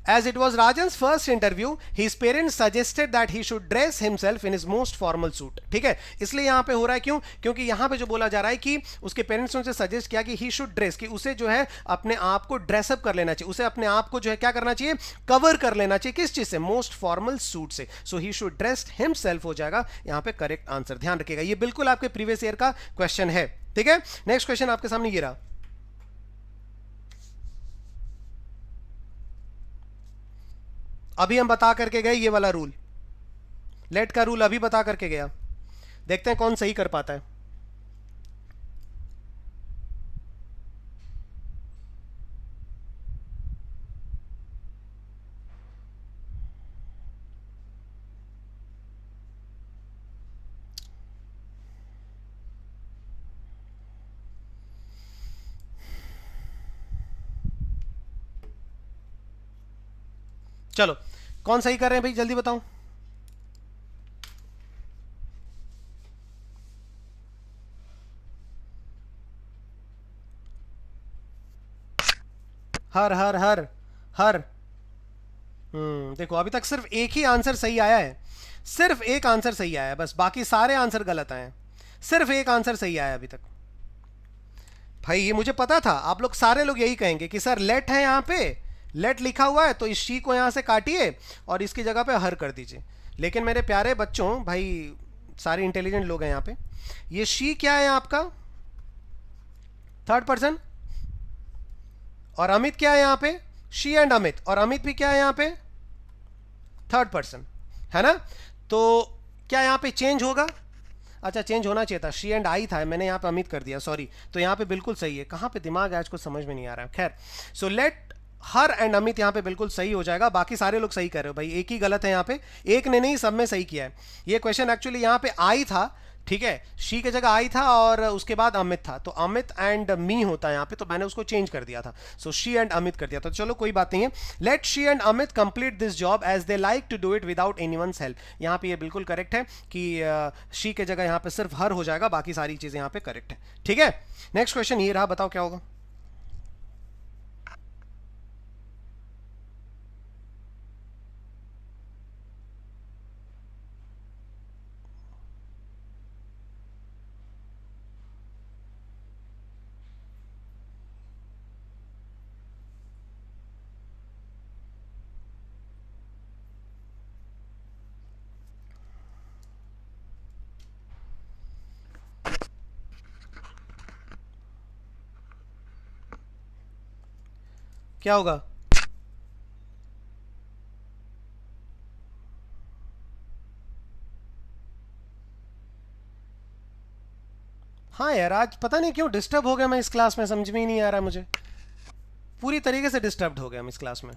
As it was Rajan's first interview, his parents suggested that he should dress himself in his most formal suit. ठीक है, इसलिए यहां पे हो रहा है, क्यों, क्योंकि यहां पे जो बोला जा रहा है कि उसके पेरेंट्स ने उसे सजेस्ट किया कि ही शुड ड्रेस, कि उसे जो है अपने आप को ड्रेसअप कर लेना चाहिए, उसे अपने आप को जो है क्या करना चाहिए, कवर कर लेना चाहिए, किस चीज से, मोस्ट फॉर्मल सूट से। सो ही शुड ड्रेस हिमसेल्फ हो जाएगा यहां पे करेक्ट आंसर। ध्यान रखिएगा, ये बिल्कुल आपके प्रीवियस ईयर का क्वेश्चन है। ठीक है, नेक्स्ट क्वेश्चन आपके सामने ये रहा। अभी हम बता करके गए ये वाला रूल, लेट का रूल अभी बता करके गया, देखते हैं कौन सही कर पाता है। चलो, कौन सही कर रहे हैं भाई, जल्दी बताओ। हर हर हर हर देखो अभी तक सिर्फ एक ही आंसर सही आया है, सिर्फ एक आंसर सही आया है बस, बाकी सारे आंसर गलत आए हैं, सिर्फ एक आंसर सही आया अभी तक। भाई ये मुझे पता था, आप लोग सारे लोग यही कहेंगे कि सर लेट है, यहाँ पे लेट लिखा हुआ है तो इस शी को यहां से काटिए और इसकी जगह पे हर कर दीजिए। लेकिन मेरे प्यारे बच्चों, भाई सारे इंटेलिजेंट लोग हैं यहाँ पे, ये शी क्या है आपका, थर्ड पर्सन, और अमित क्या है यहाँ पे, शी एंड अमित, और अमित भी क्या है यहाँ पे, थर्ड पर्सन, है ना। तो क्या यहाँ पे चेंज होगा, अच्छा चेंज होना चाहिए था, शी एंड आई था, मैंने यहाँ पे अमित कर दिया, सॉरी। तो यहाँ पे बिल्कुल सही है, कहाँ पे दिमाग है आज, कुछ समझ में नहीं आ रहा है। खैर, so let her and Amit यहाँ पे बिल्कुल सही हो जाएगा, बाकी सारे लोग सही कर रहे हो भाई, एक ही गलत है यहाँ पे, एक ने नहीं सब में सही किया है। ये क्वेश्चन एक्चुअली यहाँ पे आई था, ठीक है, शी की जगह आई था और उसके बाद अमित था, तो अमित एंड मी होता है यहाँ पे, तो मैंने उसको चेंज कर दिया था, सो शी एंड अमित कर दिया था। तो चलो कोई बात नहीं है, let she and Amit complete this job as they like to do it without anyone's help. यहाँ पे ये बिल्कुल करेक्ट है कि शी के जगह यहाँ पे सिर्फ हर हो जाएगा, बाकी सारी चीजें यहाँ पे करेक्ट है। ठीक है, नेक्स्ट क्वेश्चन ये रहा, बताओ क्या होगा। क्या होगा, हाँ यार आज पता नहीं क्यों डिस्टर्ब हो गया मैं इस क्लास में, समझ में ही नहीं आ रहा मुझे, पूरी तरीके से डिस्टर्ब हो गया मैं इस क्लास में।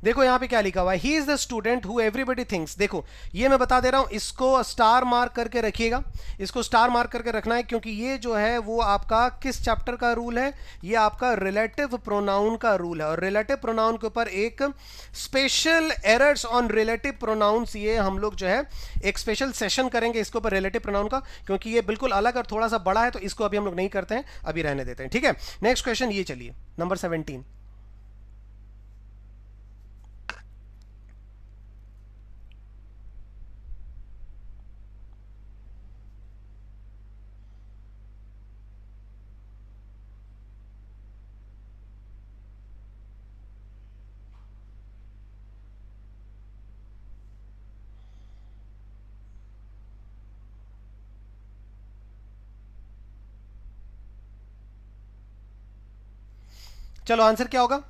देखो यहाँ पे क्या लिखा हुआ है, he is the student who everybody thinks. देखो ये मैं बता दे रहा हूँ, इसको स्टार मार्क करके रखिएगा, इसको स्टार मार्क करके रखना है, क्योंकि ये जो है वो आपका किस चैप्टर का रूल है, ये आपका रिलेटिव प्रोनाउन का रूल है। और रिलेटिव प्रोनाउन के ऊपर एक special errors on relative pronouns, ये हम लोग जो है एक स्पेशल सेशन करेंगे इसके ऊपर रिलेटिव प्रोनाउन का, क्योंकि ये बिल्कुल अलग और थोड़ा सा बड़ा है, तो इसको अभी हम लोग नहीं करते हैं, अभी रहने देते हैं। ठीक है, नेक्स्ट क्वेश्चन ये चलिए, नंबर 17। चलो आंसर क्या होगा?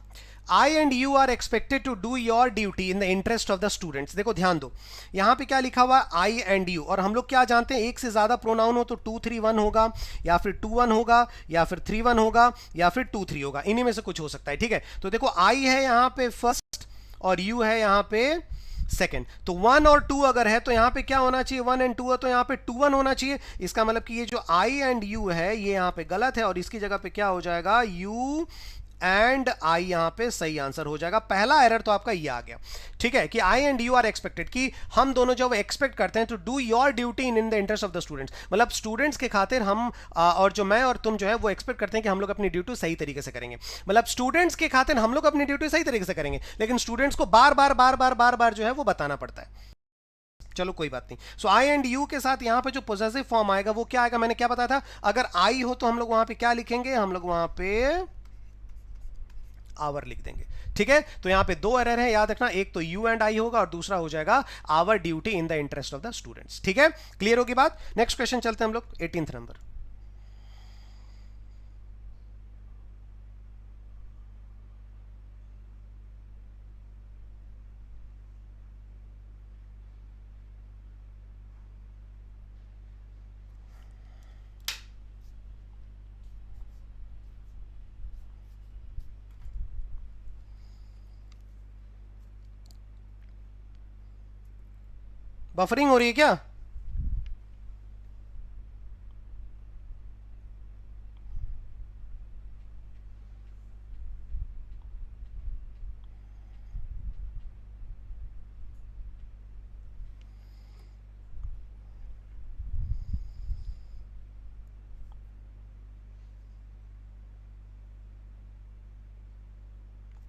I and you are expected to do your duty in the interest of the students. देखो ध्यान दो, यहाँ पे क्या लिखा हुआ है? I and you, और हम लोग क्या जानते हैं, एक से ज्यादा प्रोनाउन हो तो 2 3 1 होगा, या फिर 2 1 होगा, या फिर 3 1 होगा, या फिर 2 3 होगा, इन्हीं में से कुछ हो सकता है। ठीक है, तो देखो I है यहाँ पे फर्स्ट और you है यहाँ पे सेकेंड, तो 1 और 2 अगर है तो यहाँ पे क्या होना चाहिए? 1 एंड 2 है तो यहाँ पे 2 1 होना चाहिए। इसका मतलब कि ये जो I एंड you है ये यहाँ पे गलत है, और इसकी जगह पे क्या हो जाएगा? You एंड आई यहां पे सही आंसर हो जाएगा। पहला एरर तो आपका ये आ गया। ठीक है, कि आई एंड यू आर एक्सपेक्टेड, कि हम दोनों जब एक्सपेक्ट करते हैं तो do your duty in the interest of the students, मतलब स्टूडेंट्स के खातिर हम और जो मैं और तुम जो है वो एक्सपेक्ट करते हैं कि हम लोग अपनी ड्यूटी सही तरीके से करेंगे। मतलब स्टूडेंट्स के खातिर हम लोग अपनी ड्यूटी सही तरीके से करेंगे, लेकिन स्टूडेंट्स को बार बार जो है वो बताना पड़ता है। चलो कोई बात नहीं। सो आई एंड यू के साथ यहां पे जो पोजेसिव फॉर्म आएगा वो क्या आएगा? मैंने क्या बताया था? अगर आई हो तो हम लोग वहां पे क्या लिखेंगे? हम लोग वहां पे आवर लिख देंगे। ठीक है, तो यहां पे दो एरर है, याद रखना, एक तो यू एंड आई होगा और दूसरा हो जाएगा our duty in the interest of the students. ठीक है, क्लियर होगी बात? नेक्स्ट क्वेश्चन चलते हैं हम लोग 18th नंबर। बफरिंग हो रही है क्या?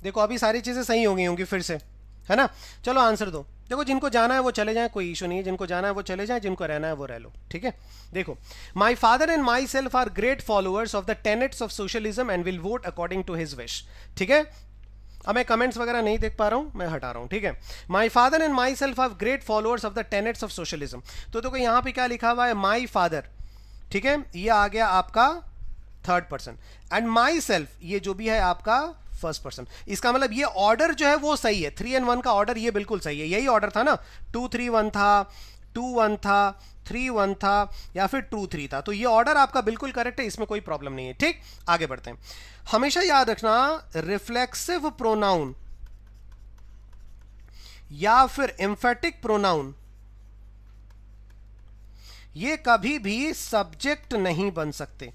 देखो अभी सारी चीजें सही हो गई होंगी फिर से, है ना? चलो आंसर दो। देखो जिनको जाना है वो चले जाएं, कोई इशू नहीं है, जिनको जाना है वो चले जाएं, जिनको रहना है वो रह लो। ठीक है, देखो, my father and myself are great followers of the tenets of socialism and will vote according to his wish. ठीक है, अब मैं कमेंट्स वगैरह नहीं देख पा रहा हूं, मैं हटा रहा हूं। ठीक है, my father and myself are great followers of the tenets of socialism. तो देखो यहां पे क्या लिखा हुआ है? माई फादर, ठीक है, ये आ गया आपका third person, and my self ये जो भी है आपका फर्स्ट पर्सन। इसका मतलब ये ऑर्डर जो है वो सही है, 3 and 1 का ऑर्डर ये बिल्कुल सही है। यही ऑर्डर था ना, 2 3 1 था, 2 1 था, 3 1 था, या फिर 2 3 था। तो ये ऑर्डर आपका बिल्कुल करेक्ट है, इसमें कोई प्रॉब्लम नहीं है। ठीक, आगे बढ़ते हैं। हमेशा याद रखना, रिफ्लेक्सिव प्रोनाउन या फिर एम्फेटिक प्रोनाउन ये कभी भी सब्जेक्ट नहीं बन सकते।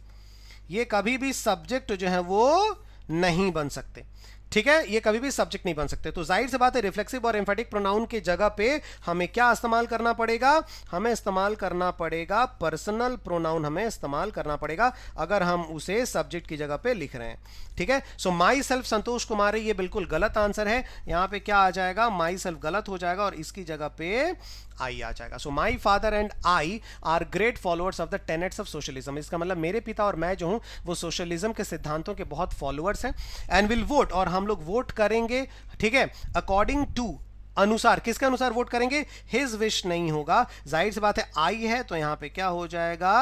ये कभी भी सब्जेक्ट जो है वो नहीं बन सकते। ठीक है, ये कभी भी सब्जेक्ट नहीं बन सकते। तो जाहिर सी बात है, रिफ्लेक्सिव और एम्फेटिक प्रोनाउन की जगह पे हमें क्या इस्तेमाल करना पड़ेगा? हमें इस्तेमाल करना पड़ेगा पर्सनल प्रोनाउन, हमें इस्तेमाल करना पड़ेगा अगर हम उसे सब्जेक्ट की जगह पे लिख रहे हैं। ठीक है, सो माई सेल्फ संतोष कुमार, ये बिल्कुल गलत आंसर है। यहां पे क्या आ जाएगा? माई सेल्फ गलत हो जाएगा और इसकी जगह पे आई आ जाएगा। So my father and I are great followers of the tenets of socialism. इसका मतलब मेरे पिता और मैं जो हूं वो सोशलिज्म के सिद्धांतों के बहुत फॉलोअर्स हैं। एंड विल वोट, और हम लोग वोट करेंगे, ठीक है, अकॉर्डिंग टू, अनुसार, किसके अनुसार वोट करेंगे? हिज विश नहीं होगा, जाहिर सी बात है आई है तो यहां पे क्या हो जाएगा?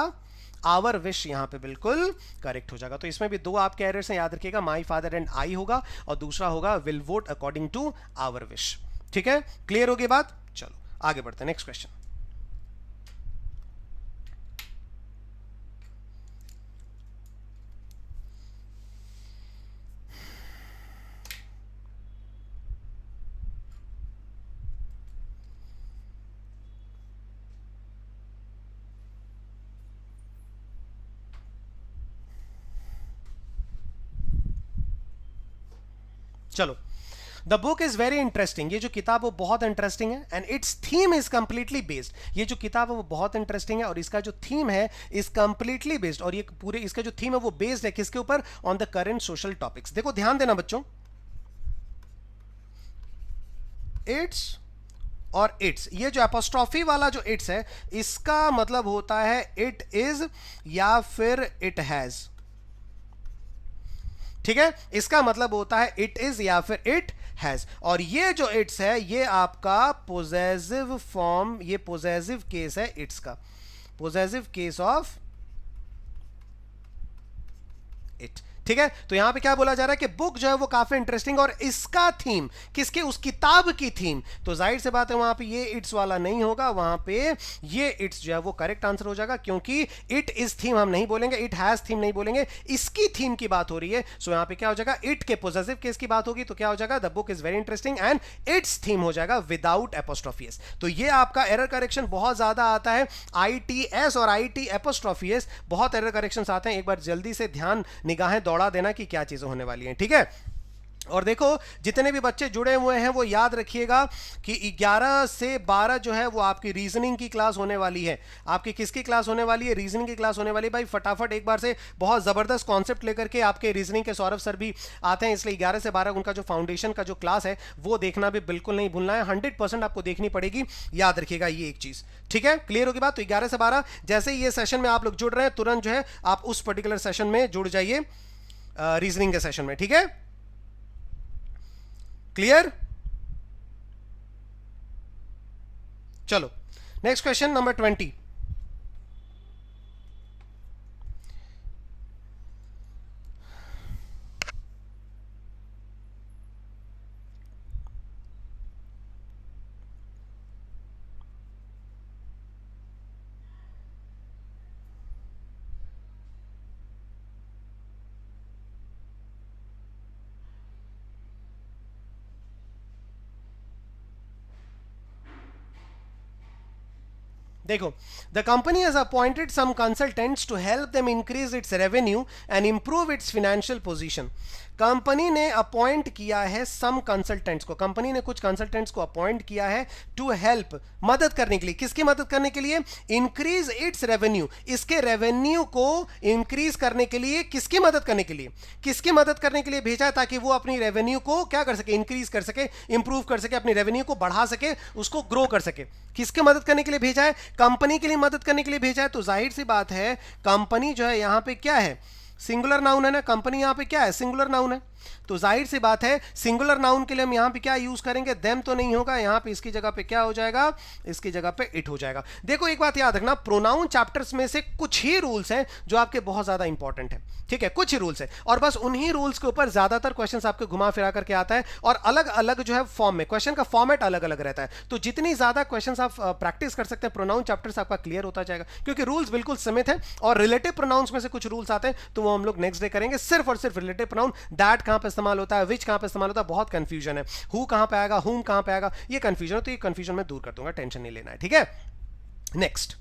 आवर विश यहां पे बिल्कुल करेक्ट हो जाएगा। तो इसमें भी दो आपके एरर्स हैं, याद रखिएगा, माई फादर एंड आई होगा और दूसरा होगा will vote according to our wish. ठीक है, क्लियर होगी बात? चलो आगे बढ़ते हैं, नेक्स्ट क्वेश्चन। चलो, the book is very interesting. ये जो किताब वो बहुत इंटरेस्टिंग है, and its theme is completely based. ये जो किताब है वो बहुत इंटरेस्टिंग है और इसका जो थीम है इज कंप्लीटली बेस्ड, और ये पूरे इसका जो थीम है वो बेस्ड है किसके ऊपर? On the current social topics. देखो ध्यान देना बच्चों, इट्स और इट्स, ये जो एपोस्ट्रॉफी वाला जो इट्स है इसका मतलब होता है इट इज या फिर इट हैज। ठीक है, इसका मतलब होता है इट इज या फिर इट हैज। और ये जो इट्स है ये आपका पोजेसिव फॉर्म, ये पोजेसिव केस है इट्स का, पोजेसिव केस ऑफ इट। ठीक है, तो यहां पे क्या बोला जा रहा है कि बुक जो है वो काफी इंटरेस्टिंग, और इसका थीम किसके, उस किताब की थीम, तो जाहिर सी बात है वहां पे ये इट्स वाला नहीं होगा, वहां पे ये इट्स जो है वो करेक्ट आंसर हो जाएगा, क्योंकि इट इज थीम हम नहीं बोलेंगे, इट हैज थीम नहीं बोलेंगे, इसकी थीम की बात हो रही है। सो यहां पे क्या हो जाएगा, इट के पोजेसिव केस की बात होगी, तो क्या हो जाएगा, the book is very interesting and its theme हो जाएगा विदाउट एपोस्ट्रोफी एस। तो ये आपका एरर करेक्शन बहुत ज्यादा आता है, ITS और IT एपोस्ट्रोफी एस, बहुत एरर करेक्शन आते हैं, एक बार जल्दी से ध्यान निगाहें दौड़ा देना कि क्या चीजें होने वाली हैं, ठीक है। और देखो जितने भी बच्चे जुड़े हुए हैं वो याद रखिएगा कि 11 से 12 जो है वो आपकी रीजनिंग की क्लास होने वाली है। आपकी किसकी क्लास होने वाली है, रीजनिंग की क्लास होने वाली है। भाई फटाफट एक बार से बहुत जबरदस्त कॉन्सेप्ट लेकर के आपके रीजनिंग के सौरभ सर भी आते हैं, इसलिए 11 से 12 उनका जो फाउंडेशन का जो क्लास है वो देखना भी बिल्कुल नहीं भूलना है, 100% आपको देखनी पड़ेगी, याद रखिएगा ये एक चीज, ठीक है। क्लियर होगी बात, तो 11 से 12 जैसे ही ये सेशन में आप लोग जुड़ रहे हैं तुरंत जो है आप उस पर्टिकुलर सेशन में जुड़ जाइए, रीजनिंग के सेशन में, ठीक है। क्लियर, चलो नेक्स्ट क्वेश्चन नंबर 20। देखो, the company has appointed some consultants to help them increase its revenue and improve its financial position. Company ने अपॉइंट किया है सम कंसल्टेंट्स को, कंपनी ने कुछ कंसल्टेंट्स को अपॉइंट किया है टू हेल्प, मदद करने के लिए, किसकी मदद करने के लिए, इंक्रीज इट्स रेवेन्यू, इसके रेवेन्यू को इंक्रीज करने के लिए, किसकी मदद करने के लिए, किसकी मदद करने के लिए भेजा है, ताकि वो अपनी रेवेन्यू को क्या कर सके, इंक्रीज कर सके, इंप्रूव कर सके, अपनी रेवेन्यू को बढ़ा सके, उसको ग्रो कर सके। किसकी मदद करने के लिए भेजा है, कंपनी के लिए मदद करने के लिए भेजा है। तो जाहिर सी बात है कंपनी जो है यहां पे क्या है, सिंगुलर नाउन है ना, कंपनी यहां पे क्या है, सिंगुलर नाउन है, तो जाहिर सी बात है सिंगुलर नाउन के लिए हम यहां पे क्या यूज करेंगे, देम तो नहीं होगा, यहां पे इसकी जगह पे क्या हो जाएगा, इसकी जगह पे इट हो जाएगा। देखो एक बात याद रखना, प्रोनाउन चैप्टर्स में से कुछ ही रूल्स हैं जो आपके बहुत ज्यादा इंपॉर्टेंट है, ठीक है, कुछ ही रूल्स है, और बस उन्हीं रूल्स के ऊपर ज्यादातर क्वेश्चंस आपके घुमा फिरा करके आता है, और अलग अलग जो है फॉर्म में, क्वेश्चन का फॉर्मेट अलग अलग रहता है, तो जितनी ज्यादा क्वेश्चंस आप प्रैक्टिस कर सकते हैं प्रोनाउन चैप्टर्स आपका क्लियर होता जाएगा, क्योंकि रूल्स बिल्कुल सीमित है, और रिलेटिव प्रोनाउंस में से कुछ रूल्स आते हैं तो वो हम लोग नेक्स्ट डे करेंगे, सिर्फ और सिर्फ रिलेटिव प्रोनाउन, दैट कहां पे इस्तेमाल होता है, विच कहां पे इस्तेमाल होता है, बहुत कंफ्यूजन है, हु कहां पे आएगा, हुम कहां पे आएगा, ये कंफ्यूजन है, तो ये कंफ्यूजन मैं दूर कर दूंगा, टेंशन नहीं लेना है, ठीक है। नेक्स्ट,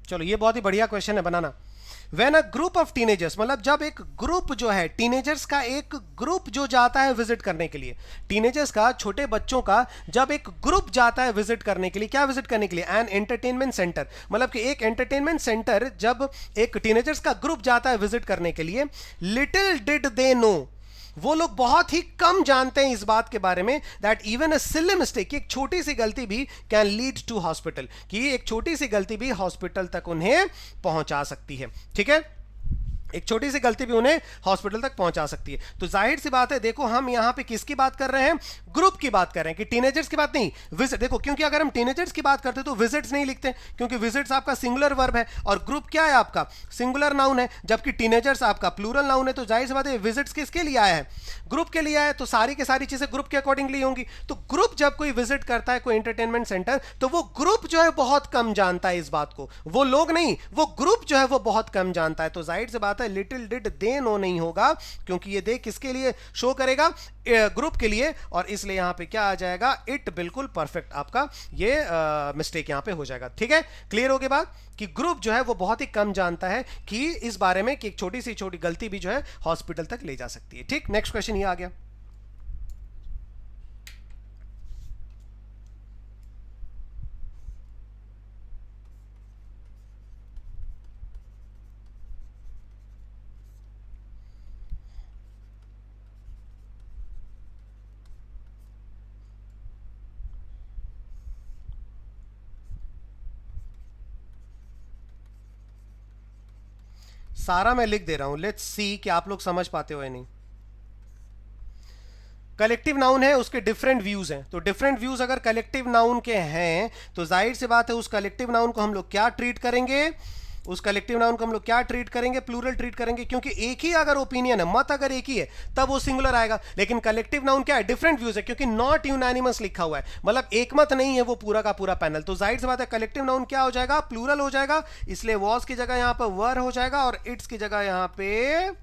चलो ये बहुत ही बढ़िया क्वेश्चन है बनाना। When a group of teenagers, मतलब जब एक ग्रुप जो है टीनेजर्स का, एक ग्रुप जो जाता है विजिट करने के लिए, टीनेजर्स का, छोटे बच्चों का जब एक ग्रुप जाता है विजिट करने के लिए, क्या विजिट करने के लिए, एन एंटरटेनमेंट सेंटर, मतलब कि एक एंटरटेनमेंट सेंटर जब एक टीनेजर्स का ग्रुप जाता है विजिट करने के लिए, लिटिल डिड दे नो, वो लोग बहुत ही कम जानते हैं इस बात के बारे में, that even a silly mistake, एक छोटी सी गलती भी कैन लीड टू हॉस्पिटल, कि एक छोटी सी गलती भी हॉस्पिटल तक उन्हें पहुंचा सकती है, ठीक है, एक छोटी सी गलती भी उन्हें हॉस्पिटल तक पहुंचा सकती है। तो जाहिर सी बात है, देखो हम यहां पे किसकी बात कर रहे हैं, ग्रुप की बात कर रहे हैं, कि टीनेजर्स की बात नहीं, विजिट, देखो क्योंकि अगर हम टीनेजर्स की बात करते तो विजिट्स नहीं लिखते, क्योंकि विजिट्स आपका सिंगुलर वर्ब है और ग्रुप क्या है आपका, सिंगुलर नाउन है, जबकि टीनेजर्स आपका प्लूरल नाउन है, तो जाहिर सी बात है विजिट्स किसके लिए आया है, ग्रुप के लिए आया है, तो सारी की सारी चीजें ग्रुप के अकॉर्डिंगली होंगी। तो ग्रुप जब कोई विजिट करता है कोई एंटरटेनमेंट सेंटर, तो वो ग्रुप जो है बहुत कम जानता है इस बात को, वो लोग नहीं, वो ग्रुप जो है वो बहुत कम जानता है, तो जाहिर सी बात है लिटिल डिड दे नो नहीं होगा, क्योंकि ये दे किसके लिए शो करेगा, ग्रुप के लिए, और इसलिए यहां पे क्या आ जाएगा, इट, बिल्कुल परफेक्ट आपका ये मिस्टेक यहां पे हो जाएगा, ठीक है। क्लियर हो गई बात कि ग्रुप जो है वो बहुत ही कम जानता है कि इस बारे में कि एक छोटी सी छोटी गलती भी जो है हॉस्पिटल तक ले जा सकती है, ठीक। नेक्स्ट क्वेश्चन ये आ गया, सारा मैं लिख दे रहा हूं, लेट्स सी कि आप लोग समझ पाते हो या नहीं। कलेक्टिव नाउन है, उसके डिफरेंट व्यूज हैं, तो डिफरेंट व्यूज अगर कलेक्टिव नाउन के हैं तो जाहिर सी बात है उस कलेक्टिव नाउन को हम लोग क्या ट्रीट करेंगे, उस कलेक्टिव नाउन को हम लोग क्या ट्रीट करेंगे, प्लूरल ट्रीट करेंगे, क्योंकि एक ही अगर ओपिनियन है, मत अगर एक ही है तब वो सिंगुलर आएगा। लेकिन कलेक्टिव नाउन क्या है, डिफरेंट व्यूज है, क्योंकि नॉट यूनानिमस लिखा हुआ है, मतलब एक मत नहीं है वो पूरा का पूरा पैनल। तो जाहिर सी बात है कलेक्टिव नाउन क्या हो जाएगा, प्लूरल हो जाएगा, इसलिए वॉज की जगह यहां पर वर हो जाएगा और इट्स की जगह यहां पे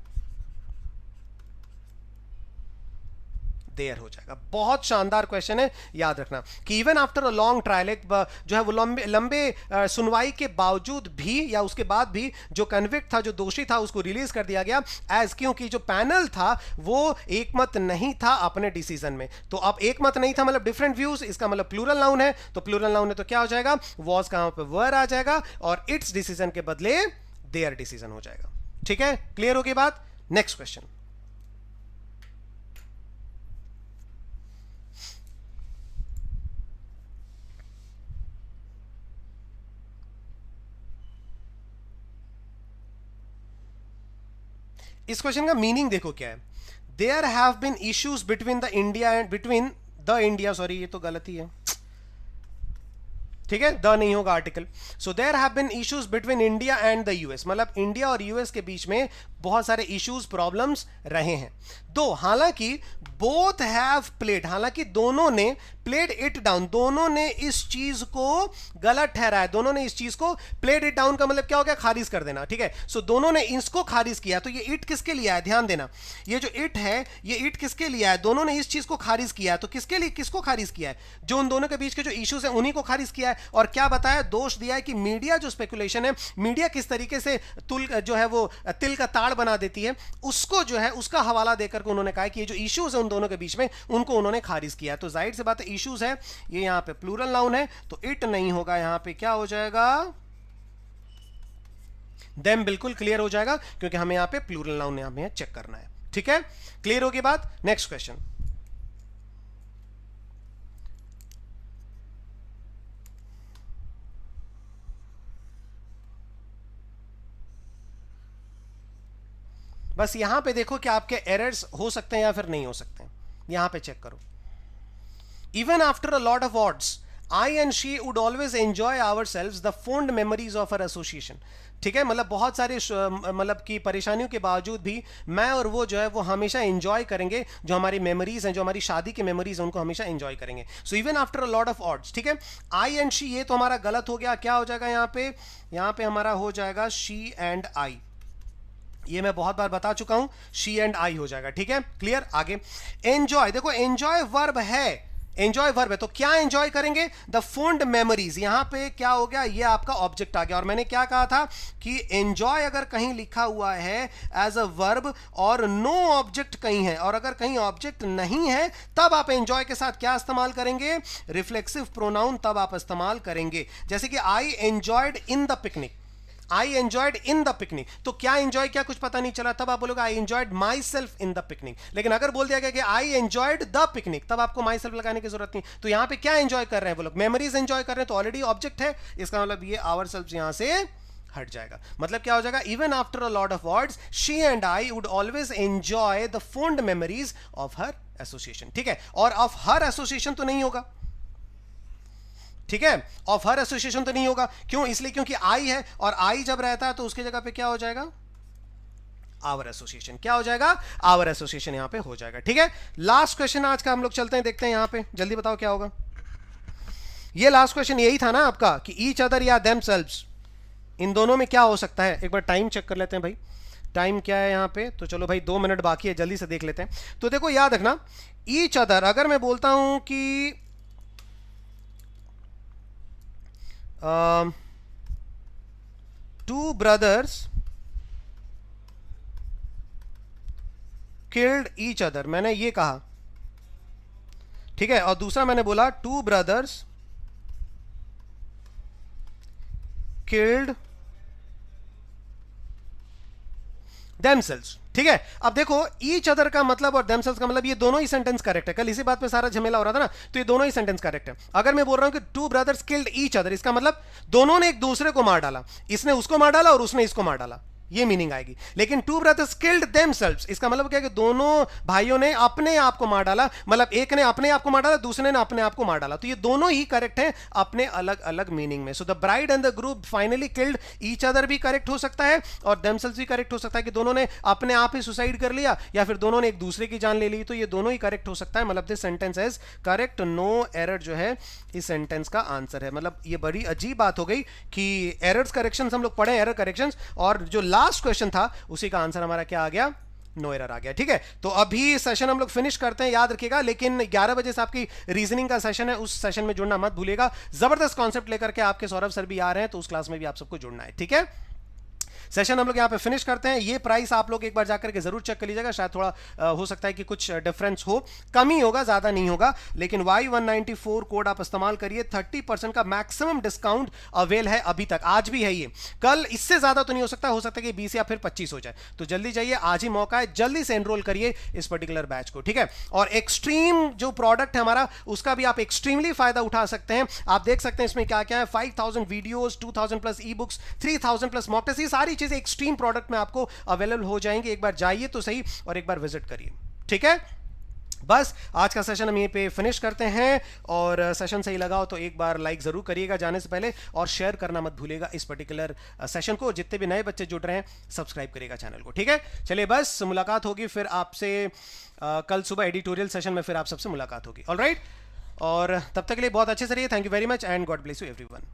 देयर हो जाएगा। बहुत शानदार क्वेश्चन है, याद रखना कि even after a long trial, एक जो है वो लंबे सुनवाई के बावजूद भी या उसके बाद भी जो कन्विक्ट था, जो दोषी था, उसको रिलीज कर दिया गया एज, क्योंकि जो पैनल था वो एक मत नहीं था अपने डिसीजन में। तो अब एक मत नहीं था मतलब डिफरेंट व्यूज, इसका मतलब प्लूरल नाउन है, तो प्लूरल नाउन है तो क्या हो जाएगा, वॉज का वहां पे वर आ जाएगा और इट्स डिसीजन के बदले देयर डिसीजन हो जाएगा। ठीक है, क्लियर होगी बात। नेक्स्ट क्वेश्चन, इस क्वेश्चन का मीनिंग देखो क्या है। There have been issues between the India and between the India, sorry ये तो गलत ही है, ठीक है, द नहीं होगा article. So there have been issues between India and the US, मतलब इंडिया और यूएस के बीच में बहुत सारे इश्यूज प्रॉब्लम्स रहे हैं। दो, हालांकि बोथ हैव प्लेड, हालांकि दोनों ने प्लेड इट डाउन, दोनों ने इस चीज को गलत ठहराया, दोनों ने इस चीज को, प्लेड इट डाउन का मतलब क्या हो गया, खारिज कर देना। ठीक है, सो दोनों ने इसको खारिज किया। तो ये इट किसके लिए है, ध्यान देना, ये जो इट है ये इट किसके लिए है, दोनों ने इस चीज को खारिज किया। तो किसके लिए, किसको खारिज किया है, जो उन दोनों के बीच के जो इश्यूज है उन्हीं को खारिज किया है। और क्या बताया, दोष दिया है कि मीडिया जो स्पेकुलेशन है, मीडिया किस तरीके से तुल जो है वो तिल का ताड़ बना देती है, उसको जो है उसका हवाला देकर के उन्होंने कहा कि ये जो इश्यूज है उन दोनों के बीच में उनको उन्होंने खारिज किया। तो जाहिर सी बात है इश्यूज है, ये यहां पे प्लूरल नाउन है तो इट नहीं होगा, यहां पे क्या हो जाएगा, देम बिल्कुल क्लियर हो जाएगा, क्योंकि हमें यहां पे प्लूरल नाउन यहां पे चेक करना है। ठीक है, क्लियर होगी बात। नेक्स्ट क्वेश्चन, बस यहां पे देखो कि आपके एरर्स हो सकते हैं या फिर नहीं हो सकते हैं, यहां पे चेक करो। Even after a lot of odds I and she would always enjoy ourselves the fond memories of our association. ठीक है, मतलब बहुत सारे मतलब की परेशानियों के बावजूद भी मैं और वो जो है वो हमेशा एंजॉय करेंगे, जो हमारी मेमोरीज हैं, जो हमारी शादी की मेमोरीज हैं, उनको हमेशा एंजॉय करेंगे। So even after a lot of odds, ठीक है, आई एंड शी ये तो हमारा गलत हो गया, क्या हो जाएगा यहाँ पे हमारा हो जाएगा शी एंड आई, ये मैं बहुत बार बता चुका हूं, शी एंड आई हो जाएगा। ठीक है, क्लियर। आगे एंजॉय, देखो एंजॉय वर्ब है, एंजॉय वर्ब है तो क्या एंजॉय करेंगे, द फॉन्ड मेमोरीज। यहां पे क्या हो गया, ये आपका ऑब्जेक्ट आ गया। और मैंने क्या कहा था कि एंजॉय अगर कहीं लिखा हुआ है एज अ वर्ब और नो ऑब्जेक्ट कहीं है, और अगर कहीं ऑब्जेक्ट नहीं है तब आप एंजॉय के साथ क्या इस्तेमाल करेंगे, रिफ्लेक्सिव प्रोनाउन तब आप इस्तेमाल करेंगे। जैसे कि I enjoyed in the picnic, I enjoyed in the picnic, तो क्या एंजॉय क्या कुछ पता नहीं चला, तब आप बोलोगे I enjoyed my self in the picnic. लेकिन अगर बोल दिया गया कि आई एंजॉयड द पिकनिक, तब आपको माई सेल्फ लगाने की जरूरत नहीं। तो यहां पे क्या एंजॉय कर रहे हैं वो लोग, मेमोरीज एंजॉय कर रहे हैं, तो ऑलरेडी ऑब्जेक्ट है, इसका मतलब ये आवर सेल्फ यहां से हट जाएगा। मतलब क्या हो जाएगा, even after a lot of words she and I would always enjoy the fond memories of her association. ठीक है, और ऑफ हर एसोसिएशन तो नहीं होगा, ठीक है, ऑफ हर एसोसिएशन तो नहीं होगा, क्यों, इसलिए क्योंकि आई है, और आई जब रहता है तो उसकी जगह पे क्या हो जाएगा, आवर एसोसिएशन। क्या हो जाएगा, आवर एसोसिएशन यहां पे हो जाएगा। ठीक है, लास्ट क्वेश्चन आज का हम लोग चलते हैं, देखते हैं यहां पे, जल्दी बताओ क्या होगा। ये लास्ट क्वेश्चन यही था ना आपका कि ईच अदर या देमसेल्व्स, इन दोनों में क्या हो सकता है। एक बार टाइम चेक कर लेते हैं भाई, टाइम क्या है यहां पे, तो चलो भाई 2 मिनट बाकी है, जल्दी से देख लेते हैं। तो देखो याद रखना, ईच अदर अगर मैं बोलता हूं कि two brothers killed each other, मैंने ये कहा, ठीक है, और दूसरा मैंने बोला two brothers killed themselves। ठीक है, अब देखो ईच अदर का मतलब और themselves का मतलब ये दोनों ही सेंटेंस करेक्ट है। कल इसी बात पे सारा झमेला हो रहा था ना, तो ये दोनों ही सेंटेंस करेक्ट है। अगर मैं बोल रहा हूं कि two brothers killed each other, इसका मतलब दोनों ने एक दूसरे को मार डाला, इसने उसको मार डाला और उसने इसको मार डाला। ये मीनिंग आएगी। लेकिन टू ब्रदर्स किल्ड देमसेल्व्स, इसका मतलब क्या है कि दोनों भाइयों ने अपने आप को मार डाला, मतलब एक ने अपने आप को मार डाला, दूसरे ने अपने आप को मार डाला। तो ये दोनों ही करेक्ट हैं अपने अलग अलग मीनिंग में। So the bride and the group finally killed each other भी करेक्ट हो सकता है, और देमसेल्व्स भी करेक्ट हो सकता है कि दोनों ने अपने आप ही सुसाइड कर लिया या फिर दोनों ने एक दूसरे की जान ले ली। तो ये दोनों ही करेक्ट हो सकता है, मतलब this sentence is correct, no error जो है इस सेंटेंस का आंसर है। मतलब ये बड़ी अजीब बात हो गई कि एरर्स करेक्शंस हम लोग पढ़े, एरर करेक्शंस, और जो लास्ट क्वेश्चन था उसी का आंसर हमारा क्या आ गया, नो एरर आ गया। ठीक है, तो अभी सेशन हम लोग फिनिश करते हैं, याद रखिएगा। लेकिन 11 बजे से आपकी रीजनिंग का सेशन है, उस सेशन में जुड़ना मत भूलिएगा। जबरदस्त कॉन्सेप्ट लेकर के आपके सौरभ सर भी आ रहे हैं, तो उस क्लास में भी आप सबको जुड़ना है। ठीक है, सेशन हम लोग यहाँ पे फिनिश करते हैं। ये प्राइस आप लोग एक बार जाकर के जरूर चेक कर लीजिएगा, शायद थोड़ा हो सकता है कि कुछ डिफरेंस हो, कम ही होगा, ज्यादा नहीं होगा। लेकिन Y194 कोड आप इस्तेमाल करिए, 30% का मैक्सिमम डिस्काउंट अवेल है अभी तक, आज भी है ये, कल इससे ज्यादा तो नहीं हो सकता है कि 20 या फिर 25 हो जाए। तो जल्दी जाइए, आज ही मौका है, जल्दी से एनरोल करिए इस पर्टिकुलर बैच को। ठीक है, और एक्सट्रीम जो प्रोडक्ट है हमारा, उसका भी आप एक्सट्रीमली फायदा उठा सकते हैं। आप देख सकते हैं इसमें क्या क्या है, 5000 videos, 2000 plus ebooks, 3000 plus mock test, ये सारी चीजें एक्सट्रीम प्रोडक्ट में आपको अवेलेबल हो जाएंगे। एक बार जाइए तो सही और एक बार विजिट करिए। ठीक है, बस आज का सेशन हम यहीं पे फिनिश करते हैं, और सेशन सही लगा हो तो एक बार लाइक जरूर करिएगा जाने से पहले, और शेयर करना मत भूलिएगा इस पर्टिकुलर सेशन को। जितने भी नए बच्चे जुड़ रहे हैं सब्सक्राइब करिएगा चैनल को। ठीक है, चलिए बस मुलाकात होगी फिर आपसे कल सुबह एडिटोरियल सेशन में, फिर आप सबसे मुलाकात होगी। ऑलराइट, और तब तक के लिए बहुत अच्छे से रहिए। Thank you very much and God bless you everyone.